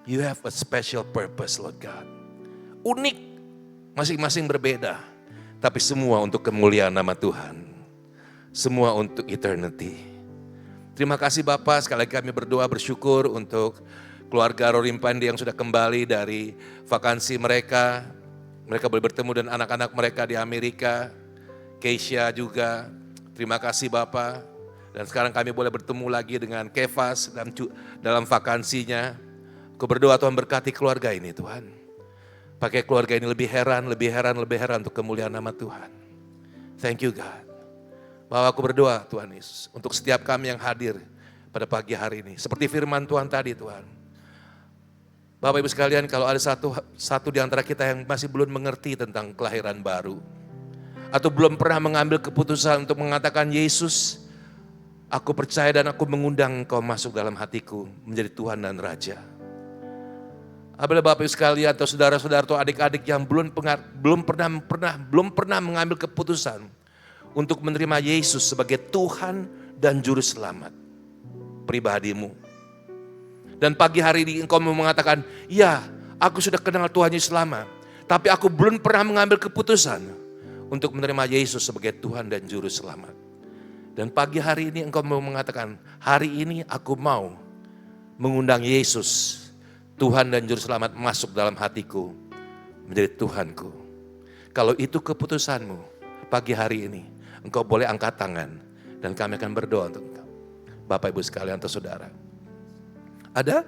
G: you have a special purpose Lord God. Unik, masing-masing berbeda. Tapi semua untuk kemuliaan nama Tuhan. Semua untuk eternity. Terima kasih Bapak, sekali lagi kami berdoa bersyukur untuk keluarga Rorim Pandi yang sudah kembali dari vakansi mereka. Mereka boleh bertemu dengan anak-anak mereka di Amerika. Keisha juga, terima kasih Bapak. Dan sekarang kami boleh bertemu lagi dengan Kefas dalam vakansinya. Aku berdoa Tuhan berkati keluarga ini Tuhan. Pakai keluarga ini lebih heran untuk kemuliaan nama Tuhan. Thank you God. Bahwa aku berdoa Tuhan Yesus untuk setiap kami yang hadir pada pagi hari ini. Seperti firman Tuhan tadi Tuhan. Bapak Ibu sekalian kalau ada satu di antara kita yang masih belum mengerti tentang kelahiran baru. Atau belum pernah mengambil keputusan untuk mengatakan Yesus, aku percaya dan aku mengundang Engkau masuk dalam hatiku menjadi Tuhan dan Raja. Apabila Bapak Ibu sekalian atau saudara-saudara atau adik-adik yang belum pernah mengambil keputusan untuk menerima Yesus sebagai Tuhan dan Juru Selamat pribadimu. Dan pagi hari ini engkau mau mengatakan, ya aku sudah kenal Tuhan Yesus lama, tapi aku belum pernah mengambil keputusan untuk menerima Yesus sebagai Tuhan dan Juru Selamat. Dan pagi hari ini engkau mau mengatakan, hari ini aku mau mengundang Yesus, Tuhan dan Juru Selamat masuk dalam hatiku, menjadi Tuhanku. Kalau itu keputusanmu, pagi hari ini, engkau boleh angkat tangan, dan kami akan berdoa untuk engkau. Bapak Ibu sekalian atau saudara. Ada?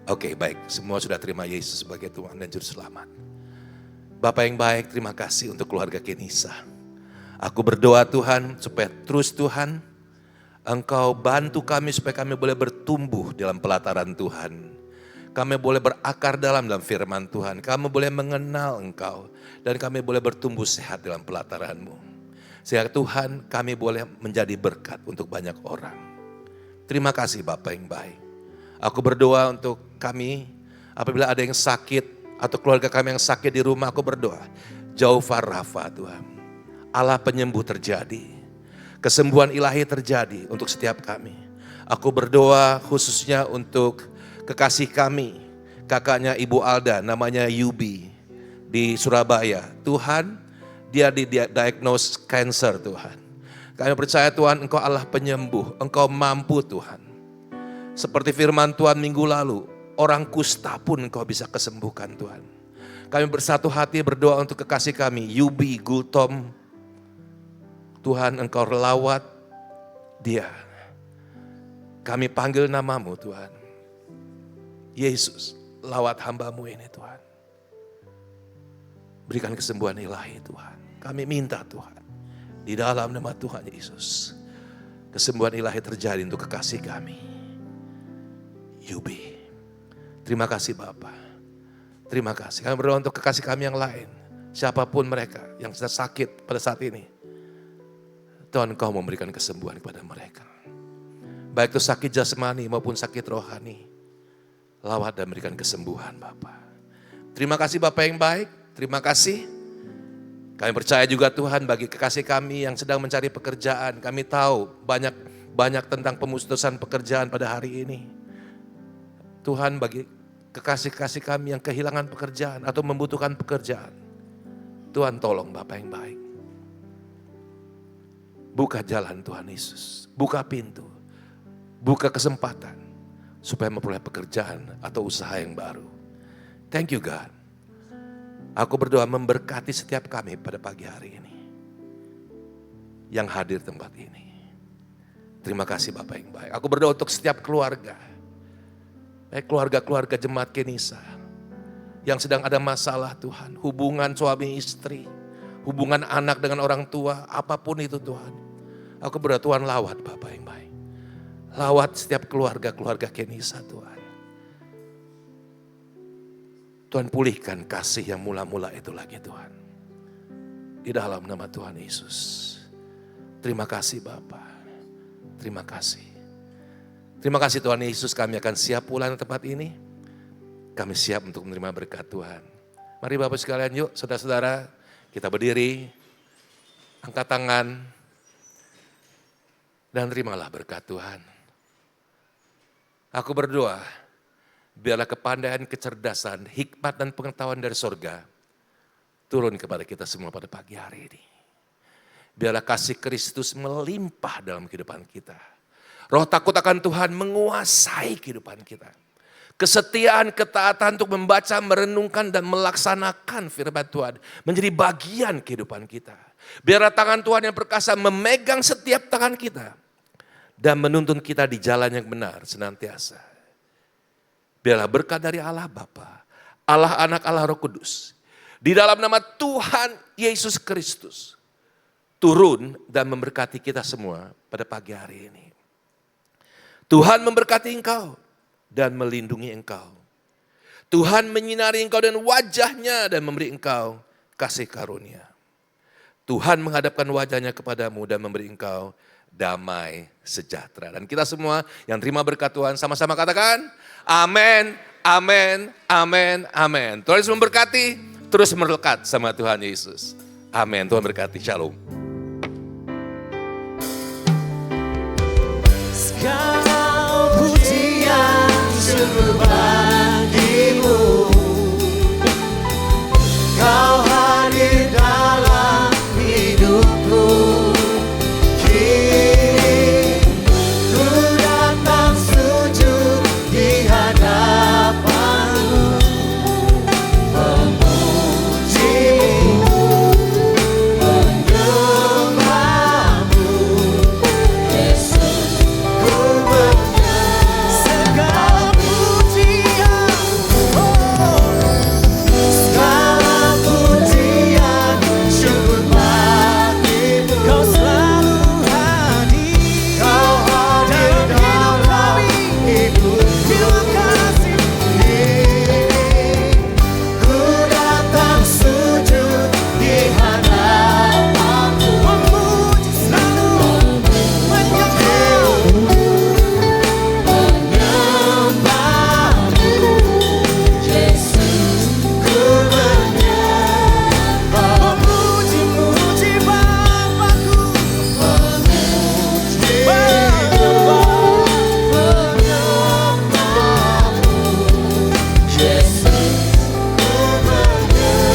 G: Oke, baik, semua sudah terima Yesus sebagai Tuhan dan Juru Selamat. Bapak yang baik, terima kasih untuk keluarga Kenisa. Aku berdoa Tuhan, supaya terus Tuhan, Engkau bantu kami supaya kami boleh bertumbuh dalam pelataran Tuhan. Kami boleh berakar dalam firman Tuhan. Kami boleh mengenal Engkau. Dan kami boleh bertumbuh sehat dalam pelataran-Mu. Sehingga Tuhan kami boleh menjadi berkat untuk banyak orang. Terima kasih Bapa yang baik. Aku berdoa untuk kami, apabila ada yang sakit atau keluarga kami yang sakit di rumah, aku berdoa. Jehovah Rafa Tuhan, Allah penyembuh terjadi. Kesembuhan ilahi terjadi untuk setiap kami. Aku berdoa khususnya untuk kekasih kami, kakaknya Ibu Alda, namanya Yubi di Surabaya. Tuhan, dia didiagnose cancer Tuhan. Kami percaya Tuhan, Engkau Allah penyembuh, Engkau mampu Tuhan. Seperti firman Tuhan minggu lalu, orang kusta pun Engkau bisa kesembuhkan Tuhan. Kami bersatu hati berdoa untuk kekasih kami, Yubi Gultom. Tuhan, Engkau lawat dia. Kami panggil namamu Tuhan. Yesus, lawat hamba-Mu ini Tuhan. Berikan kesembuhan ilahi Tuhan. Kami minta Tuhan, di dalam nama Tuhan Yesus, kesembuhan ilahi terjadi untuk kekasih kami, Yubi. Terima kasih Bapa. Terima kasih. Kami berdoa untuk kekasih kami yang lain. Siapapun mereka yang sedang sakit pada saat ini. Tuhan, Engkau memberikan kesembuhan kepada mereka. Baik itu sakit jasmani maupun sakit rohani. Lawat dan berikan kesembuhan Bapa. Terima kasih Bapa yang baik. Terima kasih. Kami percaya juga Tuhan bagi kekasih kami yang sedang mencari pekerjaan. Kami tahu banyak tentang pemutusan pekerjaan pada hari ini. Tuhan, bagi kekasih-kekasih kami yang kehilangan pekerjaan atau membutuhkan pekerjaan. Tuhan tolong Bapa yang baik. Buka jalan Tuhan Yesus, buka pintu, buka kesempatan supaya memperoleh pekerjaan atau usaha yang baru. Thank you God. Aku berdoa memberkati setiap kami pada pagi hari ini yang hadir tempat ini. Terima kasih Bapak yang baik. Aku berdoa untuk setiap keluarga, baik keluarga-keluarga jemaat Kenisa yang sedang ada masalah Tuhan, hubungan suami istri, hubungan anak dengan orang tua, apapun itu Tuhan. Aku berdoa Tuhan lawat Bapak yang baik. Lawat setiap keluarga-keluarga Kenisa Tuhan. Tuhan pulihkan kasih yang mula-mula itu lagi Tuhan. Di dalam nama Tuhan Yesus. Terima kasih Bapa. Terima kasih. Terima kasih Tuhan Yesus, kami akan siap pulang ke tempat ini. Kami siap untuk menerima berkat Tuhan. Mari Bapak sekalian yuk saudara-saudara, kita berdiri, angkat tangan, dan terimalah berkat Tuhan. Aku berdoa, biarlah kepandaian, kecerdasan, hikmat dan pengetahuan dari sorga turun kepada kita semua pada pagi hari ini. Biarlah kasih Kristus melimpah dalam kehidupan kita. Roh takut akan Tuhan menguasai kehidupan kita. Kesetiaan, ketaatan untuk membaca, merenungkan dan melaksanakan firman Tuhan menjadi bagian kehidupan kita. Biarlah tangan Tuhan yang perkasa memegang setiap tangan kita dan menuntun kita di jalan yang benar senantiasa. Biarlah berkat dari Allah Bapa, Allah Anak, Allah Roh Kudus, di dalam nama Tuhan Yesus Kristus, turun dan memberkati kita semua pada pagi hari ini. Tuhan memberkati engkau dan melindungi engkau. Tuhan menyinari engkau dengan wajahnya dan memberi engkau kasih karunia. Tuhan menghadapkan wajahnya kepadamu dan memberi engkau damai sejahtera. Dan kita semua yang terima berkat Tuhan sama-sama katakan, amin, amin, amin, amin. Tuhan Yesus memberkati, terus melekat sama Tuhan Yesus. Amin, Tuhan berkati, shalom.
E: Segala pujian seluruh bagimu, Kau hadir dalam hidupku. Kini ku datang sujud di hadapanmu, memujimu, menyembahmu, Yesus. Segala pujian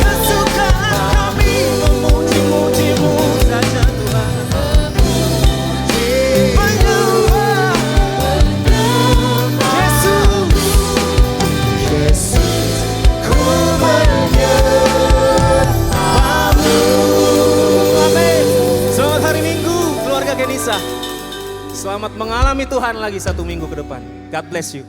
E: Kesukaan kami memuji-muji-Mu saja Tuhan. Menyembah Yesus, ku menyembah-Mu. Amin. Selamat hari Minggu, keluarga Genisa. Selamat mengalami Tuhan lagi 1 minggu ke depan. God bless you.